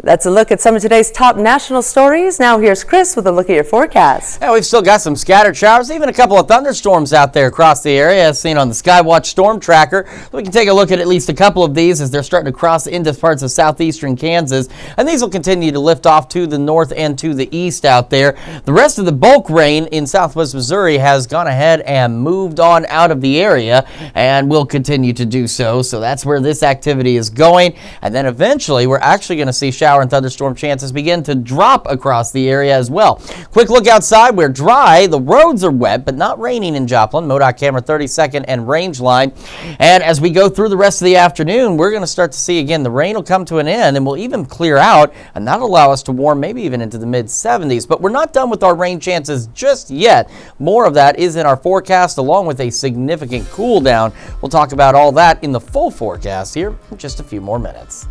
That's a look at some of today's top national stories. Now here's Chris with a look at your forecast. Yeah, we've still got some scattered showers, even a couple of thunderstorms out there across the area, as seen on the Skywatch Storm Tracker. We can take a look at least a couple of these as they're starting to cross into parts of southeastern Kansas, and these will continue to lift off to the north and to the east out there. The rest of the bulk rain in southwest Missouri has gone ahead and moved on out of the area and will continue to do so. So that's where this activity is going, and then eventually we're actually going to see shower and thunderstorm chances begin to drop across the area as well. Quick look outside. We're dry. The roads are wet, but not raining in Joplin. MoDOT camera 32nd and range line. And as we go through the rest of the afternoon, we're going to start to see again the rain will come to an end and will even clear out and that'll allow us to warm maybe even into the mid 70s. But we're not done with our rain chances just yet. More of that is in our forecast along with a significant cool down. We'll talk about all that in the full forecast here in just a few more minutes.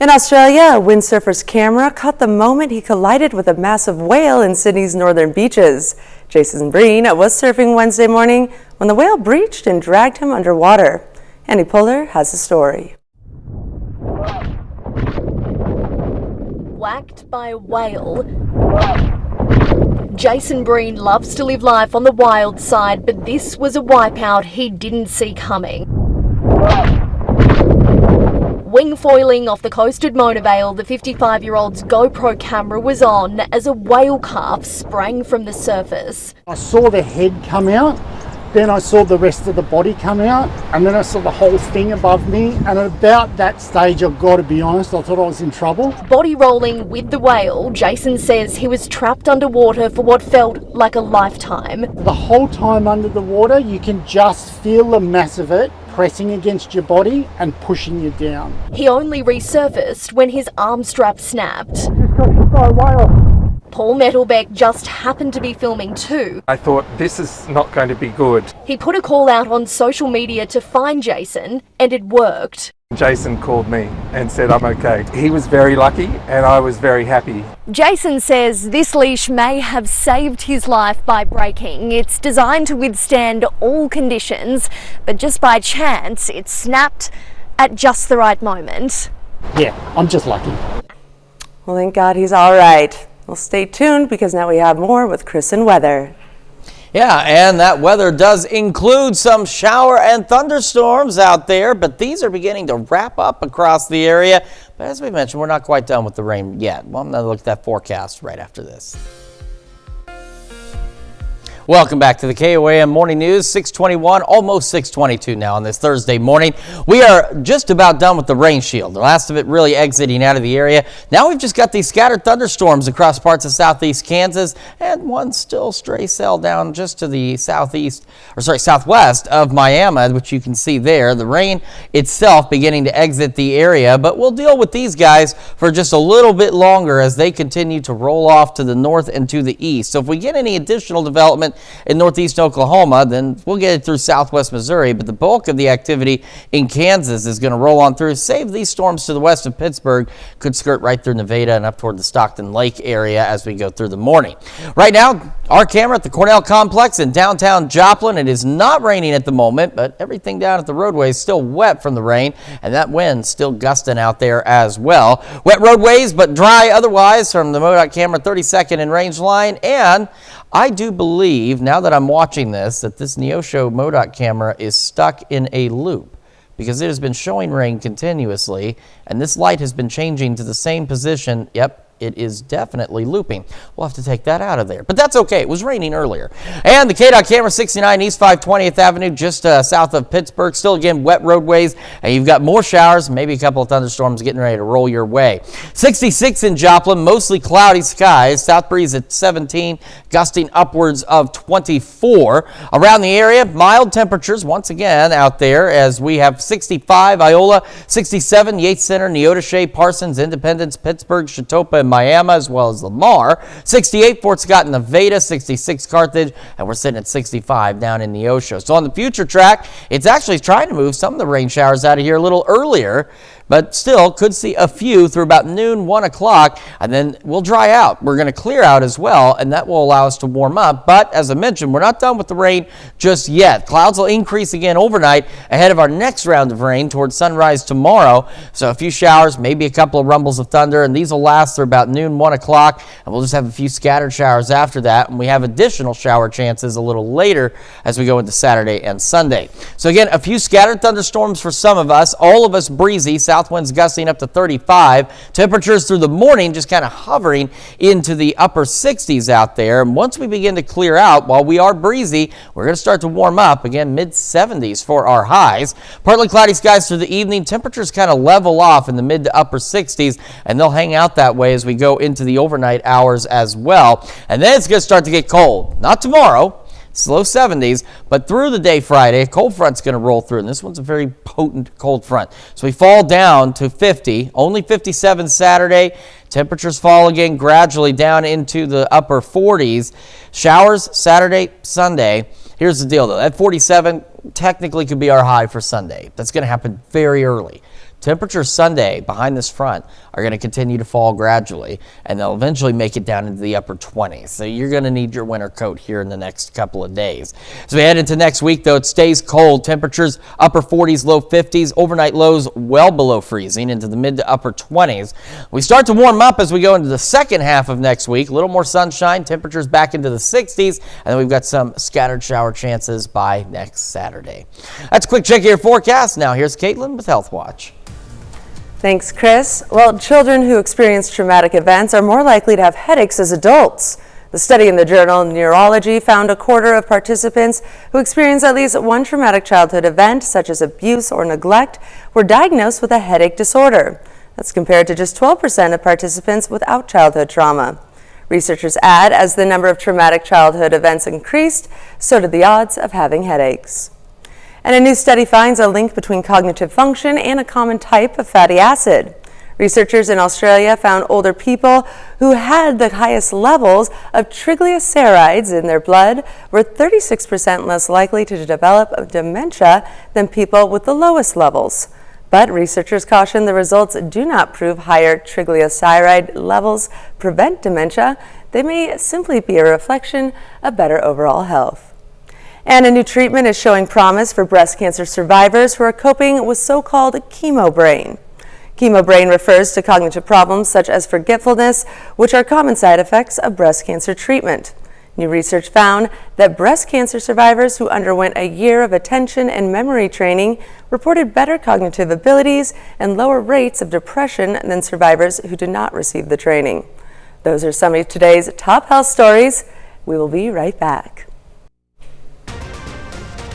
In Australia, a windsurfer's camera caught the moment he collided with a massive whale in Sydney's northern beaches. Jason Breen was surfing Wednesday morning when the whale breached and dragged him underwater. Andy Puller has the story. Whacked by a whale. Jason Breen loves to live life on the wild side, but this was a wipeout he didn't see coming. Wing foiling off the coasted Mona Vale, the 55-year-old's GoPro camera was on as a whale calf sprang from the surface. I saw the head come out Then I saw the rest of the body come out, and then I saw the whole thing above me. And at about that stage, I've got to be honest, I thought I was in trouble. Body rolling with the whale, Jason says he was trapped underwater for what felt like a lifetime. The whole time under the water, you can just feel the mass of it pressing against your body and pushing you down. He only resurfaced when his arm strap snapped. Paul Metalbeck just happened to be filming too. I thought, this is not going to be good. He put a call out on social media to find Jason, and it worked. Jason called me and said I'm okay. He was very lucky and I was very happy. Jason says this leash may have saved his life by breaking. It's designed to withstand all conditions, but just by chance it snapped at just the right moment. Yeah, I'm just lucky. Well, thank God he's all right. Well, stay tuned because now we have more with Chris and weather. Yeah, and that weather does include some shower and thunderstorms out there, but these are beginning to wrap up across the area. But as we mentioned, we're not quite done with the rain yet. Well, I'm going to look at that forecast right after this. Welcome back to the KOAM Morning News, 621, almost 622 now on this Thursday morning. We are just about done with the rain shield, the last of it really exiting out of the area. Now we've just got these scattered thunderstorms across parts of southeast Kansas and one still stray cell down just to the southwest of Miami, which you can see there. The rain itself beginning to exit the area, but we'll deal with these guys for just a little bit longer as they continue to roll off to the north and to the east. So if we get any additional development in northeast Oklahoma, then we'll get it through southwest Missouri, but the bulk of the activity in Kansas is going to roll on through. Save these storms to the west of Pittsburgh, could skirt right through Nevada and up toward the Stockton Lake area as we go through the morning. Right now, our camera at the Cornell Complex in downtown Joplin. It is not raining at the moment, but everything down at the roadway is still wet from the rain, and that wind still gusting out there as well. Wet roadways, but dry otherwise from the MoDOT camera 32nd and range line. And I do believe, now that I'm watching this, that this Neosho MoDOT camera is stuck in a loop because it has been showing rain continuously, and this light has been changing to the same position. Yep. It is definitely looping. We'll have to take that out of there, but that's okay. It was raining earlier. And the KDOT camera 69 East 520th Avenue, just south of Pittsburgh. Still, again, wet roadways, and you've got more showers, maybe a couple of thunderstorms getting ready to roll your way. 66 in Joplin, mostly cloudy skies. South breeze at 17, gusting upwards of 24. Around the area, mild temperatures once again out there as we have 65 Iola, 67 Yates Center, Neodesha, Parsons, Independence, Pittsburgh, Chautauqua, and Miami, as well as Lamar. 68 Fort Scott and Nevada, 66 Carthage, and we're sitting at 65 down in Neosho. So on the future track, it's actually trying to move some of the rain showers out of here a little earlier, but still could see a few through about noon, 1 o'clock, and then we'll dry out. We're going to clear out as well, and that will allow us to warm up. But as I mentioned, we're not done with the rain just yet. Clouds will increase again overnight ahead of our next round of rain towards sunrise tomorrow. So a few showers, maybe a couple of rumbles of thunder, and these will last through about noon, 1 o'clock, and we'll just have a few scattered showers after that, and we have additional shower chances a little later as we go into Saturday and Sunday. So again, a few scattered thunderstorms for some of us, all of us breezy, south winds gusting up to 35. Temperatures through the morning just kind of hovering into the upper 60s out there. And once we begin to clear out, while we are breezy, we're going to start to warm up. Again, mid-70s for our highs. Partly cloudy skies through the evening. Temperatures kind of level off in the mid to upper 60s, and they'll hang out that way as we go into the overnight hours as well. And then it's going to start to get cold. Not tomorrow. Slow 70s, but through the day Friday, a cold front's going to roll through, and this one's a very potent cold front. So we fall down to 50, only 57 Saturday. Temperatures fall again gradually down into the upper 40s. Showers Saturday, Sunday. Here's the deal, though. That 47 technically could be our high for Sunday. That's going to happen very early. Temperatures Sunday behind this front are going to continue to fall gradually, and they'll eventually make it down into the upper 20s. So you're going to need your winter coat here in the next couple of days. As we head into next week, though, it stays cold. Temperatures upper 40s, low 50s. Overnight lows well below freezing into the mid to upper 20s. We start to warm up as we go into the second half of next week. A little more sunshine. Temperatures back into the 60s, and then we've got some scattered shower chances by next Saturday. That's a quick check of your forecast. Now here's Caitlin with Health Watch. Thanks, Chris. Well, children who experience traumatic events are more likely to have headaches as adults. The study in the journal Neurology found a quarter of participants who experienced at least one traumatic childhood event, such as abuse or neglect, were diagnosed with a headache disorder. That's compared to just 12% of participants without childhood trauma. Researchers add, as the number of traumatic childhood events increased, so did the odds of having headaches. And a new study finds a link between cognitive function and a common type of fatty acid. Researchers in Australia found older people who had the highest levels of triglycerides in their blood were 36% less likely to develop dementia than people with the lowest levels. But researchers caution the results do not prove higher triglyceride levels prevent dementia. They may simply be a reflection of better overall health. And a new treatment is showing promise for breast cancer survivors who are coping with so-called chemo brain. Chemo brain refers to cognitive problems such as forgetfulness, which are common side effects of breast cancer treatment. New research found that breast cancer survivors who underwent a year of attention and memory training reported better cognitive abilities and lower rates of depression than survivors who did not receive the training. Those are some of today's top health stories. We will be right back.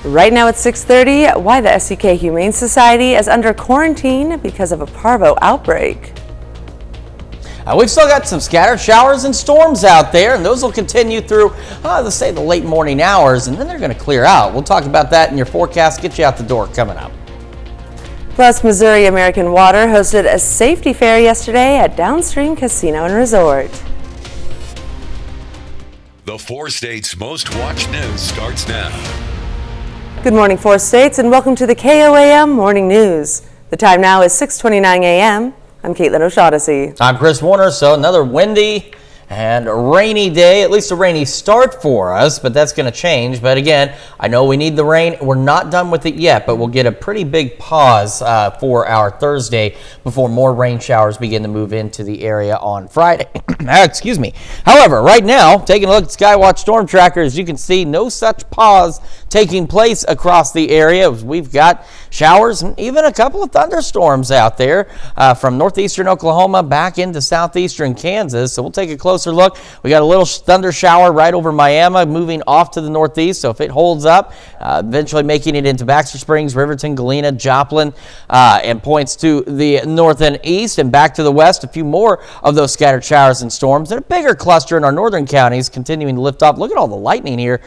Right now at 6:30, why the SCK Humane Society is under quarantine because of a parvo outbreak. We've still got some scattered showers and storms out there, and those will continue through, let's say, the late morning hours, and then they're going to clear out. We'll talk about that in your forecast, get you out the door coming up. Plus, Missouri American Water hosted a safety fair yesterday at Downstream Casino and Resort. The 4 states' most watched news starts now. Good morning, 4 states, and welcome to the KOAM Morning News. The time now is 6:29 a.m. I'm Caitlin O'Shaughnessy. I'm Chris Warner. So another windy and rainy day, at least a rainy start for us, but that's going to change. But again, I know we need the rain. We're not done with it yet, but we'll get a pretty big pause for our Thursday before more rain showers begin to move into the area on Friday. Excuse me. However, right now, taking a look at Skywatch Storm Tracker, as you can see, no such pause taking place across the area. We've got showers and even a couple of thunderstorms out there from northeastern Oklahoma back into southeastern Kansas. So we'll take a closer look. We got a little thunder shower right over Miami moving off to the northeast. So if it holds up, eventually making it into Baxter Springs, Riverton, Galena, Joplin, and points to the north and east and back to the west. A few more of those scattered showers and storms and a bigger cluster in our northern counties continuing to lift off. Look at all the lightning here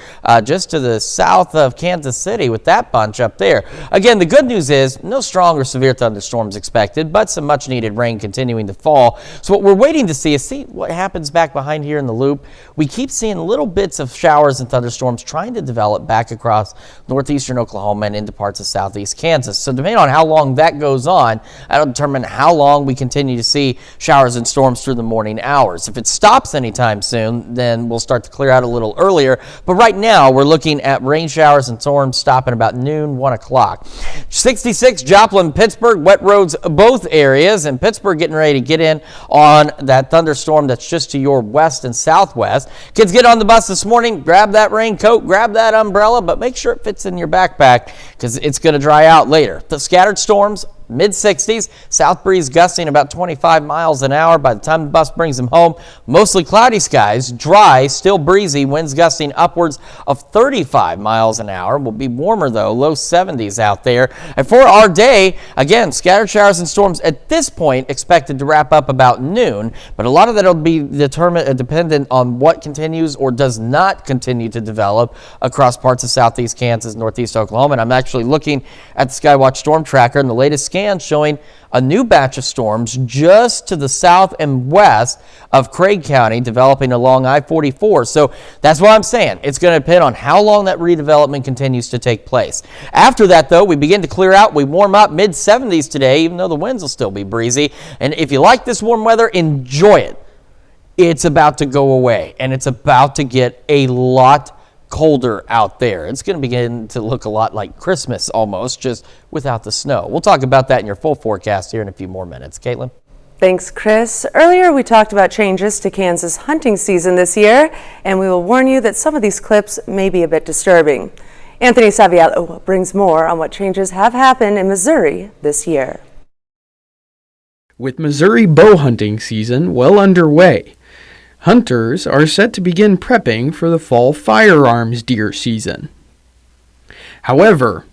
just to the south of Kansas City with that bunch up there. Again, the good news is no strong or severe thunderstorms expected, but some much needed rain continuing to fall. So what we're waiting to see is what happens back behind here in the loop. We keep seeing little bits of showers and thunderstorms trying to develop back across northeastern Oklahoma and into parts of southeast Kansas. So depending on how long that goes on, that'll determine how long we continue to see showers and storms through the morning hours. If it stops anytime soon, then we'll start to clear out a little earlier. But right now, we're looking at rain showers and storms stopping about noon, 1 o'clock. 66 Joplin, Pittsburgh, wet roads both areas, and Pittsburgh getting ready to get in on that thunderstorm that's just to your west and southwest. Kids, get on the bus this morning, grab that raincoat, grab that umbrella, but make sure it fits in your backpack because it's going to dry out later. The scattered storms, mid-60s, south breeze gusting about 25 miles an hour by the time the bus brings them home. Mostly cloudy skies, dry, still breezy, winds gusting upwards of 35 miles an hour. Will be warmer though, low 70s out there. And for our day, again, scattered showers and storms at this point expected to wrap up about noon, but a lot of that will be dependent on what continues or does not continue to develop across parts of southeast Kansas, northeast Oklahoma. And I'm actually looking at the Skywatch Storm Tracker, and the latest scan showing a new batch of storms just to the south and west of Craig County developing along I-44. So that's what I'm saying. It's going to depend on how long that redevelopment continues to take place. After that, though, we begin to clear out. We warm up mid-70s today, even though the winds will still be breezy. And if you like this warm weather, enjoy it. It's about to go away, and it's about to get a lot colder out there. It's going to begin to look a lot like Christmas almost, just without the snow. We'll talk about that in your full forecast here in a few more minutes. Caitlin? Thanks, Chris. Earlier, we talked about changes to Kansas hunting season this year, and we will warn you that some of these clips may be a bit disturbing. Anthony Saviello brings more on what changes have happened in Missouri this year. With Missouri bow hunting season well underway, Hunters are set to begin prepping for the fall firearms deer season. However,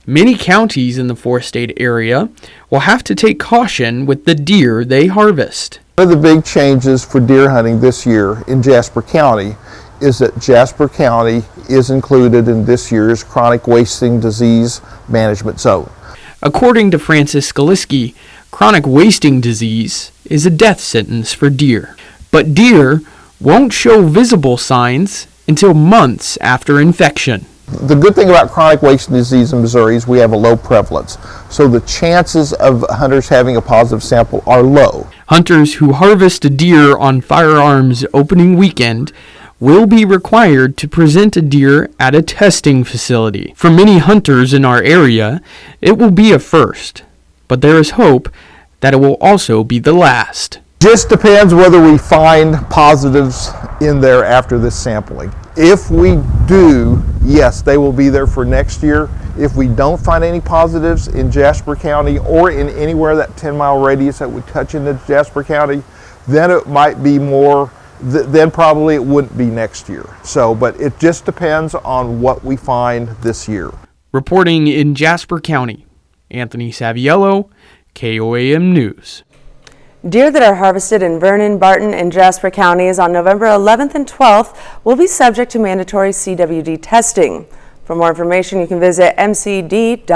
many counties in the four-state area will have to take caution with the deer they harvest. One of the big changes for deer hunting this year in Jasper County is that Jasper County is included in this year's chronic wasting disease management zone. According to Francis Skaliski, chronic wasting disease is a death sentence for deer. But deer won't show visible signs until months after infection. The good thing about chronic wasting disease in Missouri is we have a low prevalence, so the chances of hunters having a positive sample are low. Hunters who harvest a deer on firearms opening weekend will be required to present a deer at a testing facility. For many hunters in our area, it will be a first, but there is hope that it will also be the last. Just depends whether we find positives in there after this sampling. If we do, yes, they will be there for next year. If we don't find any positives in Jasper County or in anywhere that 10-mile radius that would touch into Jasper County, then it might be more, then probably it wouldn't be next year. So, but it just depends on what we find this year. Reporting in Jasper County, Anthony Saviello, KOAM News. Deer that are harvested in Vernon, Barton, and Jasper counties on November 11th and 12th will be subject to mandatory CWD testing. For more information, you can visit mcd.mo.gov.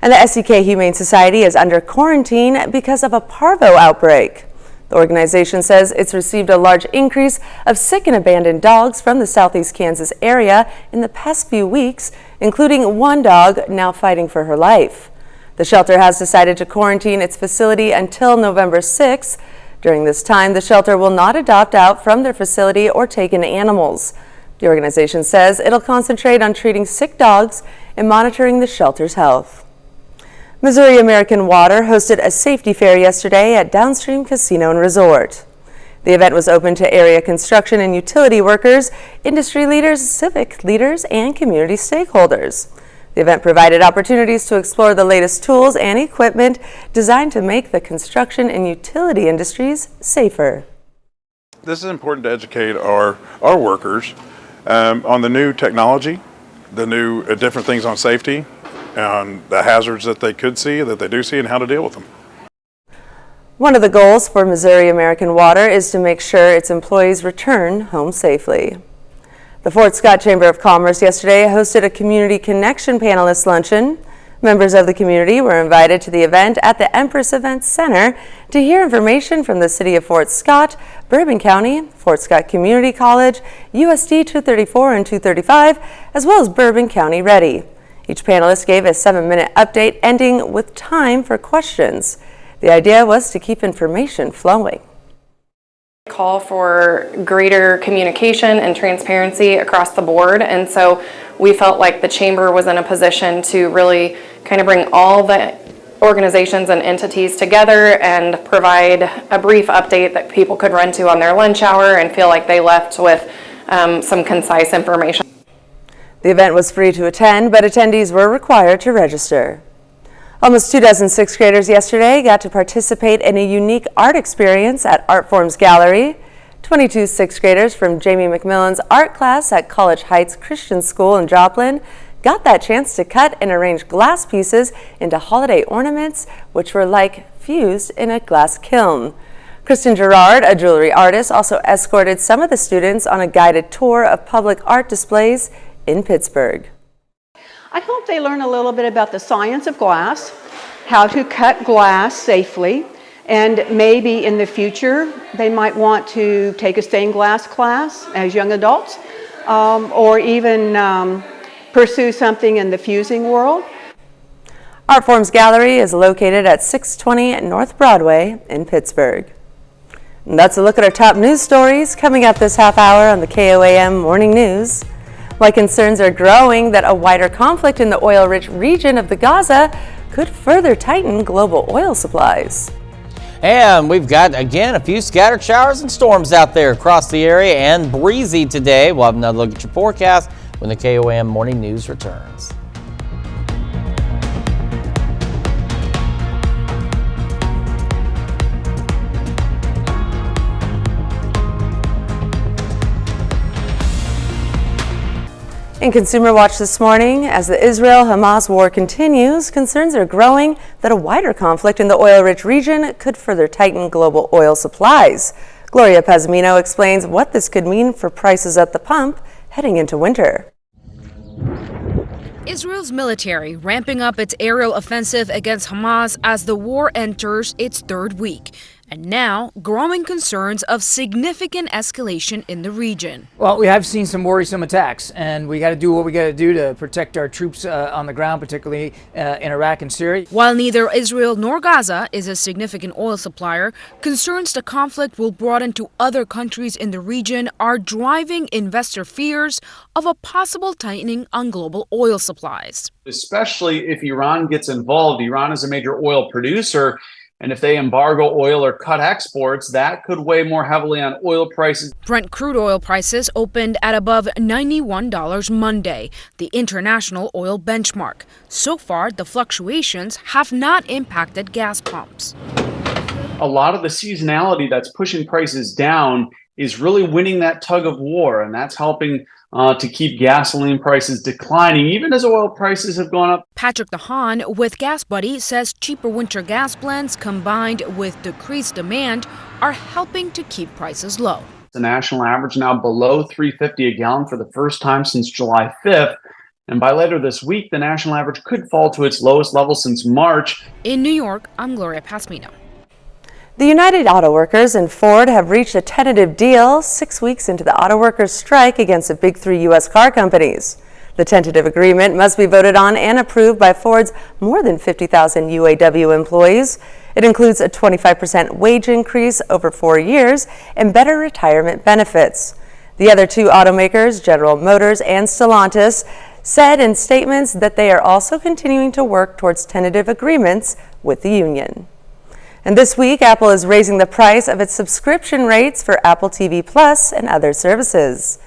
And the SEK Humane Society is under quarantine because of a parvo outbreak. The organization says it's received a large increase of sick and abandoned dogs from the southeast Kansas area in the past few weeks, including one dog now fighting for her life. The shelter has decided to quarantine its facility until November 6th. During this time, the shelter will not adopt out from their facility or take in animals. The organization says it'll concentrate on treating sick dogs and monitoring the shelter's health. Missouri American Water hosted a safety fair yesterday at Downstream Casino and Resort. The event was open to area construction and utility workers, industry leaders, civic leaders, and community stakeholders. The event provided opportunities to explore the latest tools and equipment designed to make the construction and utility industries safer. This is important to educate our workers on the new technology, the new different things on safety, and the hazards that they could see, that they do see, and how to deal with them. One of the goals for Missouri American Water is to make sure its employees return home safely. The Fort Scott Chamber of Commerce yesterday hosted a Community Connection Panelist Luncheon. Members of the community were invited to the event at the Empress Events Center to hear information from the City of Fort Scott, Bourbon County, Fort Scott Community College, USD 234 and 235, as well as Bourbon County Ready. Each panelist gave a 7-minute update, ending with time for questions. The idea was to keep information flowing. Call for greater communication and transparency across the board, and so we felt like the chamber was in a position to really kind of bring all the organizations and entities together and provide a brief update that people could run to on their lunch hour and feel like they left with some concise information. The event was free to attend, but attendees were required to register. Almost 24 sixth graders yesterday got to participate in a unique art experience at Art Forms Gallery. 22 sixth graders from Jamie McMillan's art class at College Heights Christian School in Joplin got that chance to cut and arrange glass pieces into holiday ornaments, which were like fused in a glass kiln. Kristen Gerard, a jewelry artist, also escorted some of the students on a guided tour of public art displays in Pittsburgh. I hope they learn a little bit about the science of glass, how to cut glass safely, and maybe in the future they might want to take a stained glass class as young adults, or even pursue something in the fusing world. Art Forms Gallery is located at 620 North Broadway in Pittsburgh. And that's a look at our top news stories coming up this half hour on the KOAM Morning News. Why concerns are growing that a wider conflict in the oil-rich region of the Gaza could further tighten global oil supplies. And we've got, again, a few scattered showers and storms out there across the area and breezy today. We'll have another look at your forecast when the KOAM Morning News returns. In Consumer Watch this morning, as the Israel-Hamas war continues, concerns are growing that a wider conflict in the oil-rich region could further tighten global oil supplies. Gloria Pazmino explains what this could mean for prices at the pump heading into winter. Israel's military ramping up its aerial offensive against Hamas as the war enters its third week. And now, growing concerns of significant escalation in the region. Well, we have seen some worrisome attacks, and we got to do what we got to do to protect our troops on the ground, particularly in Iraq and Syria. While neither Israel nor Gaza is a significant oil supplier, concerns the conflict will broaden to other countries in the region are driving investor fears of a possible tightening on global oil supplies. Especially if Iran gets involved. Iran is a major oil producer. And if they embargo oil or cut exports, that could weigh more heavily on oil prices. Brent crude oil prices opened at above $91 Monday, the international oil benchmark. So far, the fluctuations have not impacted gas pumps. A lot of the seasonality that's pushing prices down is really winning that tug of war, and that's helping to keep gasoline prices declining, even as oil prices have gone up. Patrick DeHaan with Gas Buddy says cheaper winter gas blends combined with decreased demand are helping to keep prices low. The national average now below $3.50 a gallon for the first time since July 5th. And by later this week, the national average could fall to its lowest level since March. In New York, I'm Gloria Pazmino. The United Auto Workers and Ford have reached a tentative deal 6 weeks into the auto workers' strike against the big three U.S. car companies. The tentative agreement must be voted on and approved by Ford's more than 50,000 UAW employees. It includes a 25% wage increase over 4 years and better retirement benefits. The other two automakers, General Motors and Stellantis, said in statements that they are also continuing to work towards tentative agreements with the union. And this week, Apple is raising the price of its subscription rates for Apple TV Plus and other services.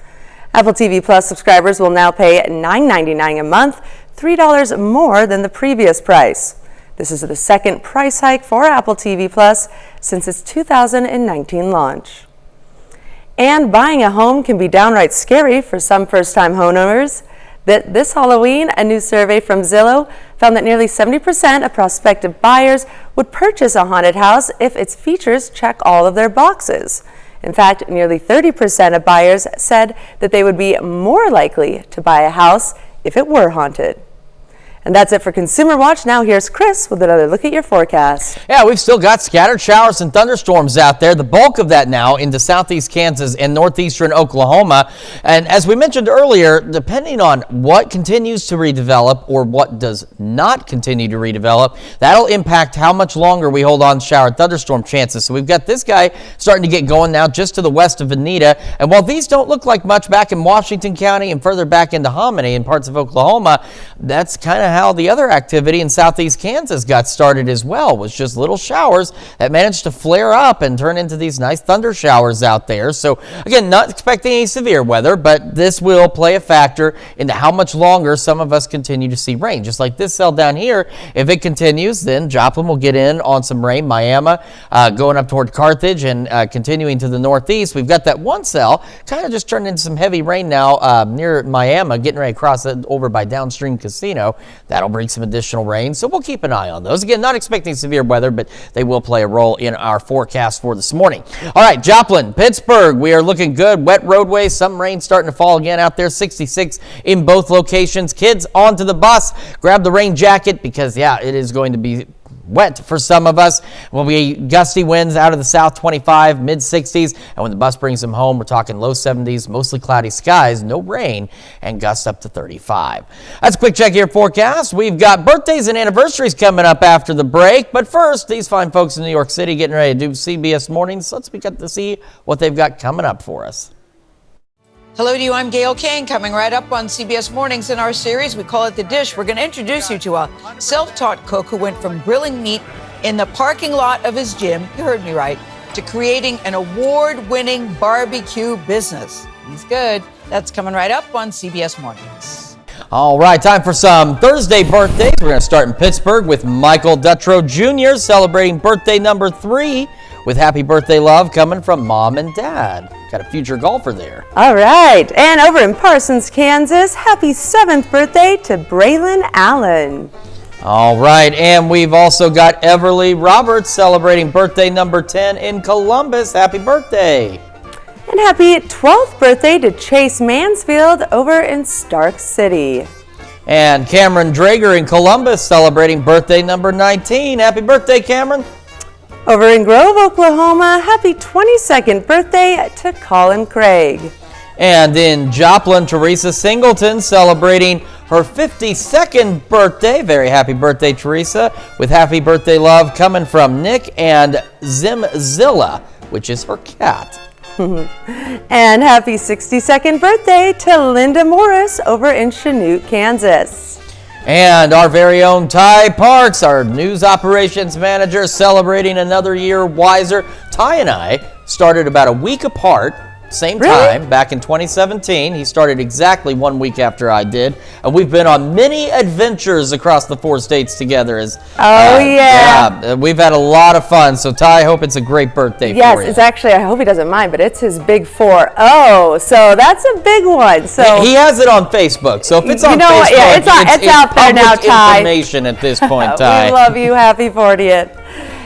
Apple TV Plus subscribers will now pay $9.99 a month, $3 more than the previous price. This is the second price hike for Apple TV Plus since its 2019 launch. And buying a home can be downright scary for some first-time homeowners. This Halloween, a new survey from Zillow found that nearly 70% of prospective buyers would purchase a haunted house if its features check all of their boxes. In fact, nearly 30% of buyers said that they would be more likely to buy a house if it were haunted. And that's it for Consumer Watch. Now here's Chris with another look at your forecast. Yeah, we've still got scattered showers and thunderstorms out there. The bulk of that now into southeast Kansas and northeastern Oklahoma. And as we mentioned earlier, depending on what continues to redevelop or what does not continue to redevelop, that'll impact how much longer we hold on to shower and thunderstorm chances. So we've got this guy starting to get going now just to the west of Anita. And while these don't look like much back in Washington County and further back into Hominy and parts of Oklahoma, that's kind of how the other activity in southeast Kansas got started as well, was just little showers that managed to flare up and turn into these nice thunder showers out there. So again, not expecting any severe weather, but this will play a factor into how much longer some of us continue to see rain. Just like this cell down here, if it continues, then Joplin will get in on some rain. Miami going up toward Carthage and continuing to the northeast. We've got that one cell kind of just turned into some heavy rain now near Miami, getting ready to cross it over by downstream Casino. That'll bring some additional rain, so we'll keep an eye on those. Again, not expecting severe weather, but they will play a role in our forecast for this morning. All right, Joplin, Pittsburgh, we are looking good. Wet roadways, some rain starting to fall again out there. 66 in both locations. Kids onto the bus. Grab the rain jacket because, yeah, it is going to be wet for some of us. Will be gusty winds out of the south 25, mid 60s. And when the bus brings them home, we're talking low 70s, mostly cloudy skies, no rain, and gusts up to 35. That's a quick check of your forecast. We've got birthdays and anniversaries coming up after the break. But first, these fine folks in New York City getting ready to do CBS Mornings. Let's get to see what they've got coming up for us. Hello to you, I'm Gail Kane, coming right up on CBS Mornings in our series. We call it The Dish. We're going to introduce you to a self-taught cook who went from grilling meat in the parking lot of his gym, you heard me right, to creating an award-winning barbecue business. He's good. That's coming right up on CBS Mornings. All right, time for some Thursday birthdays. We're going to start in Pittsburgh with Michael Dutrow Jr. celebrating birthday number 3 with happy birthday love coming from Mom and Dad. got a future golfer there. All right, and over in Parsons, Kansas, happy 7th birthday to Braylon Allen. All right, and we've also got Everly Roberts celebrating birthday number 10 in Columbus. Happy birthday. And happy 12th birthday to Chase Mansfield over in Stark City. And Cameron Drager in Columbus celebrating birthday number 19. Happy birthday, Cameron. Over in Grove, Oklahoma, happy 22nd birthday to Colin Craig. And in Joplin, Teresa Singleton celebrating her 52nd birthday. Very happy birthday, Teresa, with happy birthday love coming from Nick and Zimzilla, which is her cat. And happy 62nd birthday to Linda Morris over in Chanute, Kansas. And our very own Ty Parks, our news operations manager, celebrating another year wiser. Ty and I started about a week apart. Same time, back in 2017. He started exactly 1 week after I did. And we've been on many adventures across the 4 states together. Yeah, we've had a lot of fun. So, Ty, I hope it's a great birthday for you. Yes, it's actually, I hope he doesn't mind, but it's his big 4-0. So that's a big one. So he has it on Facebook. So if it's on Facebook, yeah, it's out there now, Ty. Information at this point, Ty. We love you. Happy 40th.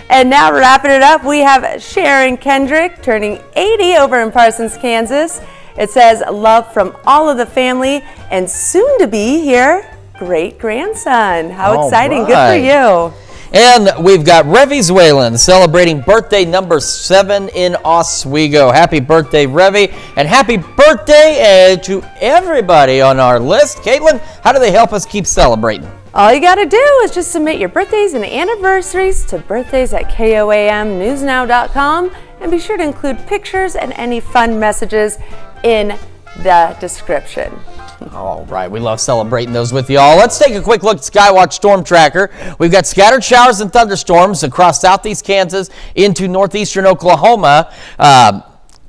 And now wrapping it up, we have Sharon Kendrick turning 80 over in Parsons, Kansas. It says love from all of the family and soon to be here, great grandson. How exciting. Good for you. And we've got Revy Zwalen celebrating birthday number 7 in Oswego. Happy birthday, Revy. And happy birthday to everybody on our list. Caitlin, how do they help us keep celebrating? All you got to do is just submit your birthdays and anniversaries to birthdays@KOAMnewsnow.com and be sure to include pictures and any fun messages in the description. All right, we love celebrating those with y'all. Let's take a quick look at Skywatch Storm Tracker. We've got scattered showers and thunderstorms across southeast Kansas into northeastern Oklahoma.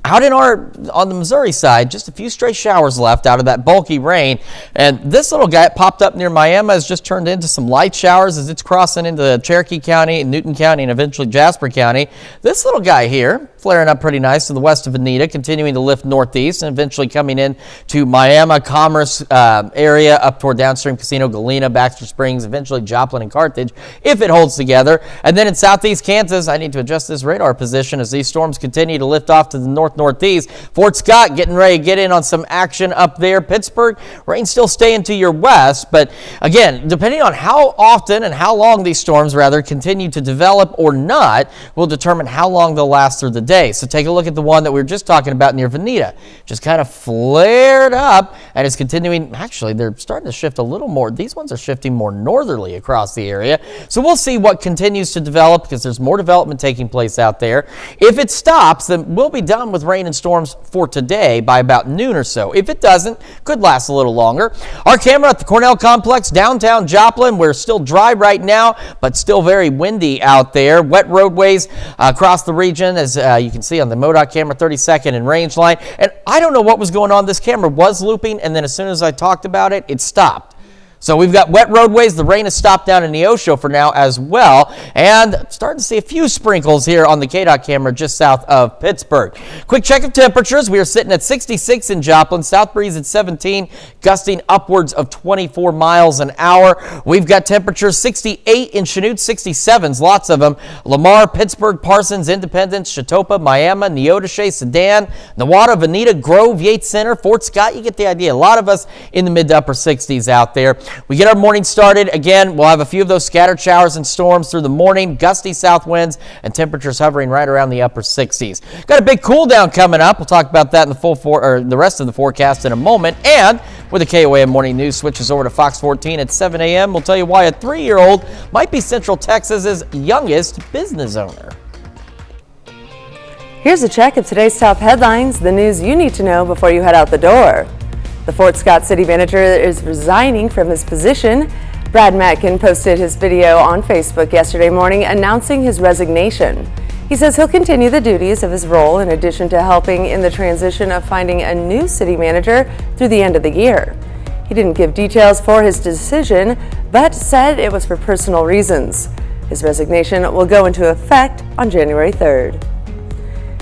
Out on the Missouri side, just a few stray showers left out of that bulky rain. And this little guy popped up near Miami has just turned into some light showers as it's crossing into Cherokee County, Newton County, and eventually Jasper County. This little guy here, flaring up pretty nice to the west of Anita, continuing to lift northeast and eventually coming in to Miami, Commerce area, up toward downstream Casino, Galena, Baxter Springs, eventually Joplin and Carthage, if it holds together. And then in southeast Kansas, I need to adjust this radar position as these storms continue to lift off to the northeast. Fort Scott getting ready to get in on some action up there. Pittsburgh, rain still staying to your west, but again, depending on how often and how long these storms continue to develop or not, will determine how long they'll last through the day. So take a look at the one that we were just talking about near Veneta. Just kind of flared up and is continuing. Actually, they're starting to shift a little more. These ones are shifting more northerly across the area. So we'll see what continues to develop because there's more development taking place out there. If it stops, then we'll be done with rain and storms for today by about noon or so. If it doesn't, could last a little longer. Our camera at the Cornell Complex, downtown Joplin. We're still dry right now, but still very windy out there. Wet roadways across the region, as you can see on the MoDOT camera, 32nd and range line. And I don't know what was going on. This camera was looping, and then as soon as I talked about it, it stopped. So we've got wet roadways. The rain has stopped down in Neosho for now as well. And starting to see a few sprinkles here on the KDOT camera just south of Pittsburgh. Quick check of temperatures. We are sitting at 66 in Joplin. South breeze at 17, gusting upwards of 24 miles an hour. We've got temperatures 68 in Chanute, 67s, lots of them. Lamar, Pittsburgh, Parsons, Independence, Chautauqua, Miami, Neodesha, Sedan, Newata, Veneta, Grove, Yates Center, Fort Scott. You get the idea. A lot of us in the mid to upper 60s out there. We get our morning started. Again, we'll have a few of those scattered showers and storms through the morning, gusty south winds, and temperatures hovering right around the upper 60s. Got a big cool down coming up. We'll talk about that in the rest of the forecast in a moment. And with the KOAM Morning News switches over to Fox 14 at 7 a.m., we'll tell you why a 3-year-old might be Central Texas's youngest business owner. Here's a check of today's top headlines, the news you need to know before you head out the door. The Fort Scott city manager is resigning from his position. Brad Matkin posted his video on Facebook yesterday morning announcing his resignation. He says he'll continue the duties of his role in addition to helping in the transition of finding a new city manager through the end of the year. He didn't give details for his decision, but said it was for personal reasons. His resignation will go into effect on January 3rd.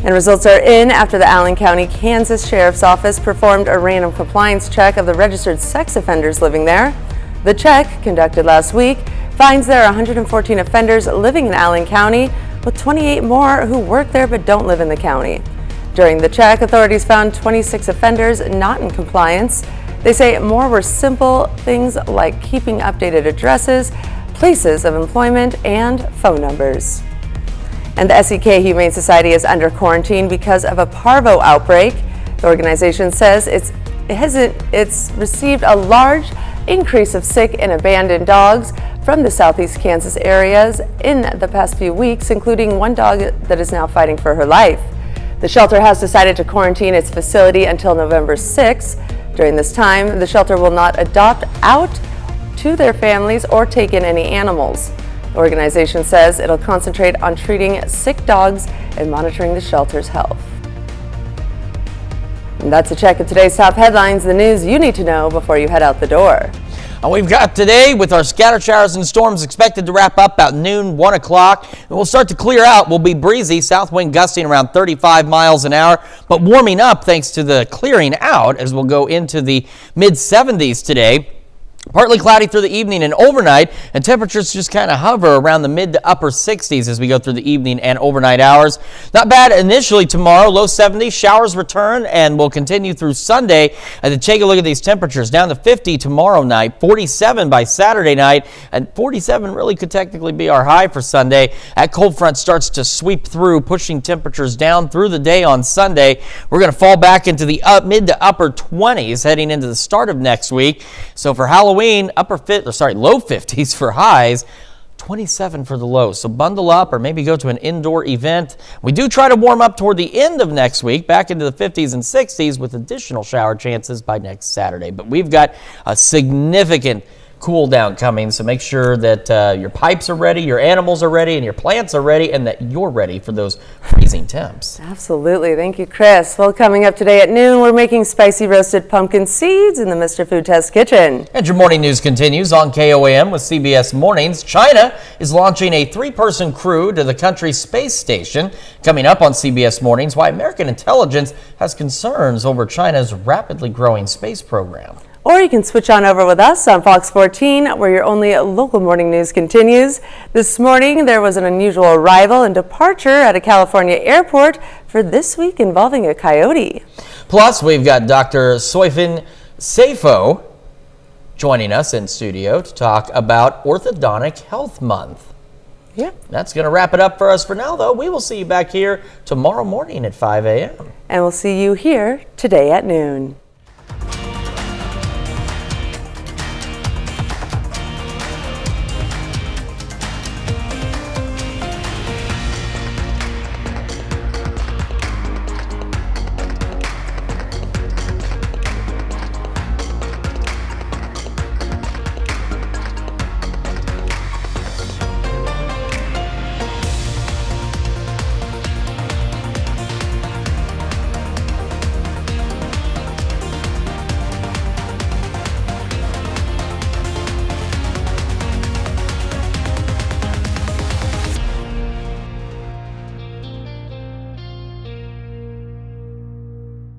And results are in after the Allen County, Kansas Sheriff's Office performed a random compliance check of the registered sex offenders living there. The check, conducted last week, finds there are 114 offenders living in Allen County, with 28 more who work there but don't live in the county. During the check, authorities found 26 offenders not in compliance. They say more were simple things like keeping updated addresses, places of employment, and phone numbers. And the SEK Humane Society is under quarantine because of a parvo outbreak. The organization says it's received a large increase of sick and abandoned dogs from the southeast Kansas areas in the past few weeks, including one dog that is now fighting for her life. The shelter has decided to quarantine its facility until November 6th. During this time, the shelter will not adopt out to their families or take in any animals. The organization says it'll concentrate on treating sick dogs and monitoring the shelter's health. And that's a check of today's top headlines, the news you need to know before you head out the door. And we've got today with our scattered showers and storms expected to wrap up about noon, 1 o'clock. And we'll start to clear out. We'll be breezy, south wind gusting around 35 miles an hour, but warming up thanks to the clearing out as we'll go into the mid 70s today. Partly cloudy through the evening and overnight, and temperatures just kind of hover around the mid to upper 60s as we go through the evening and overnight hours. Not bad initially tomorrow, low 70s, showers return and will continue through Sunday. And to take a look at these temperatures, down to 50 tomorrow night, 47 by Saturday night, and 47 really could technically be our high for Sunday. That cold front starts to sweep through, pushing temperatures down through the day on Sunday. We're going to fall back into the mid to upper 20s heading into the start of next week. So for Halloween, low 50s for highs, 27 for the lows. So bundle up or maybe go to an indoor event. We do try to warm up toward the end of next week, back into the 50s and 60s with additional shower chances by next Saturday. But we've got a significant cool down coming, so make sure that your pipes are ready, your animals are ready, and your plants are ready, and that you're ready for those freezing temps. Absolutely. Thank you, Chris. Well, coming up today at noon, we're making spicy roasted pumpkin seeds in the Mr. Food Test kitchen. And your morning news continues on KOAM with CBS Mornings. China is launching a 3-person crew to the country's space station. Coming up on CBS Mornings, why American intelligence has concerns over China's rapidly growing space program. Or you can switch on over with us on Fox 14, where your only local morning news continues. This morning, there was an unusual arrival and departure at a California airport for This Week involving a coyote. Plus, we've got Dr. Soifin Saifo joining us in studio to talk about Orthodontic Health Month. Yeah. That's going to wrap it up for us for now, though. We will see you back here tomorrow morning at 5 a.m. And we'll see you here today at noon.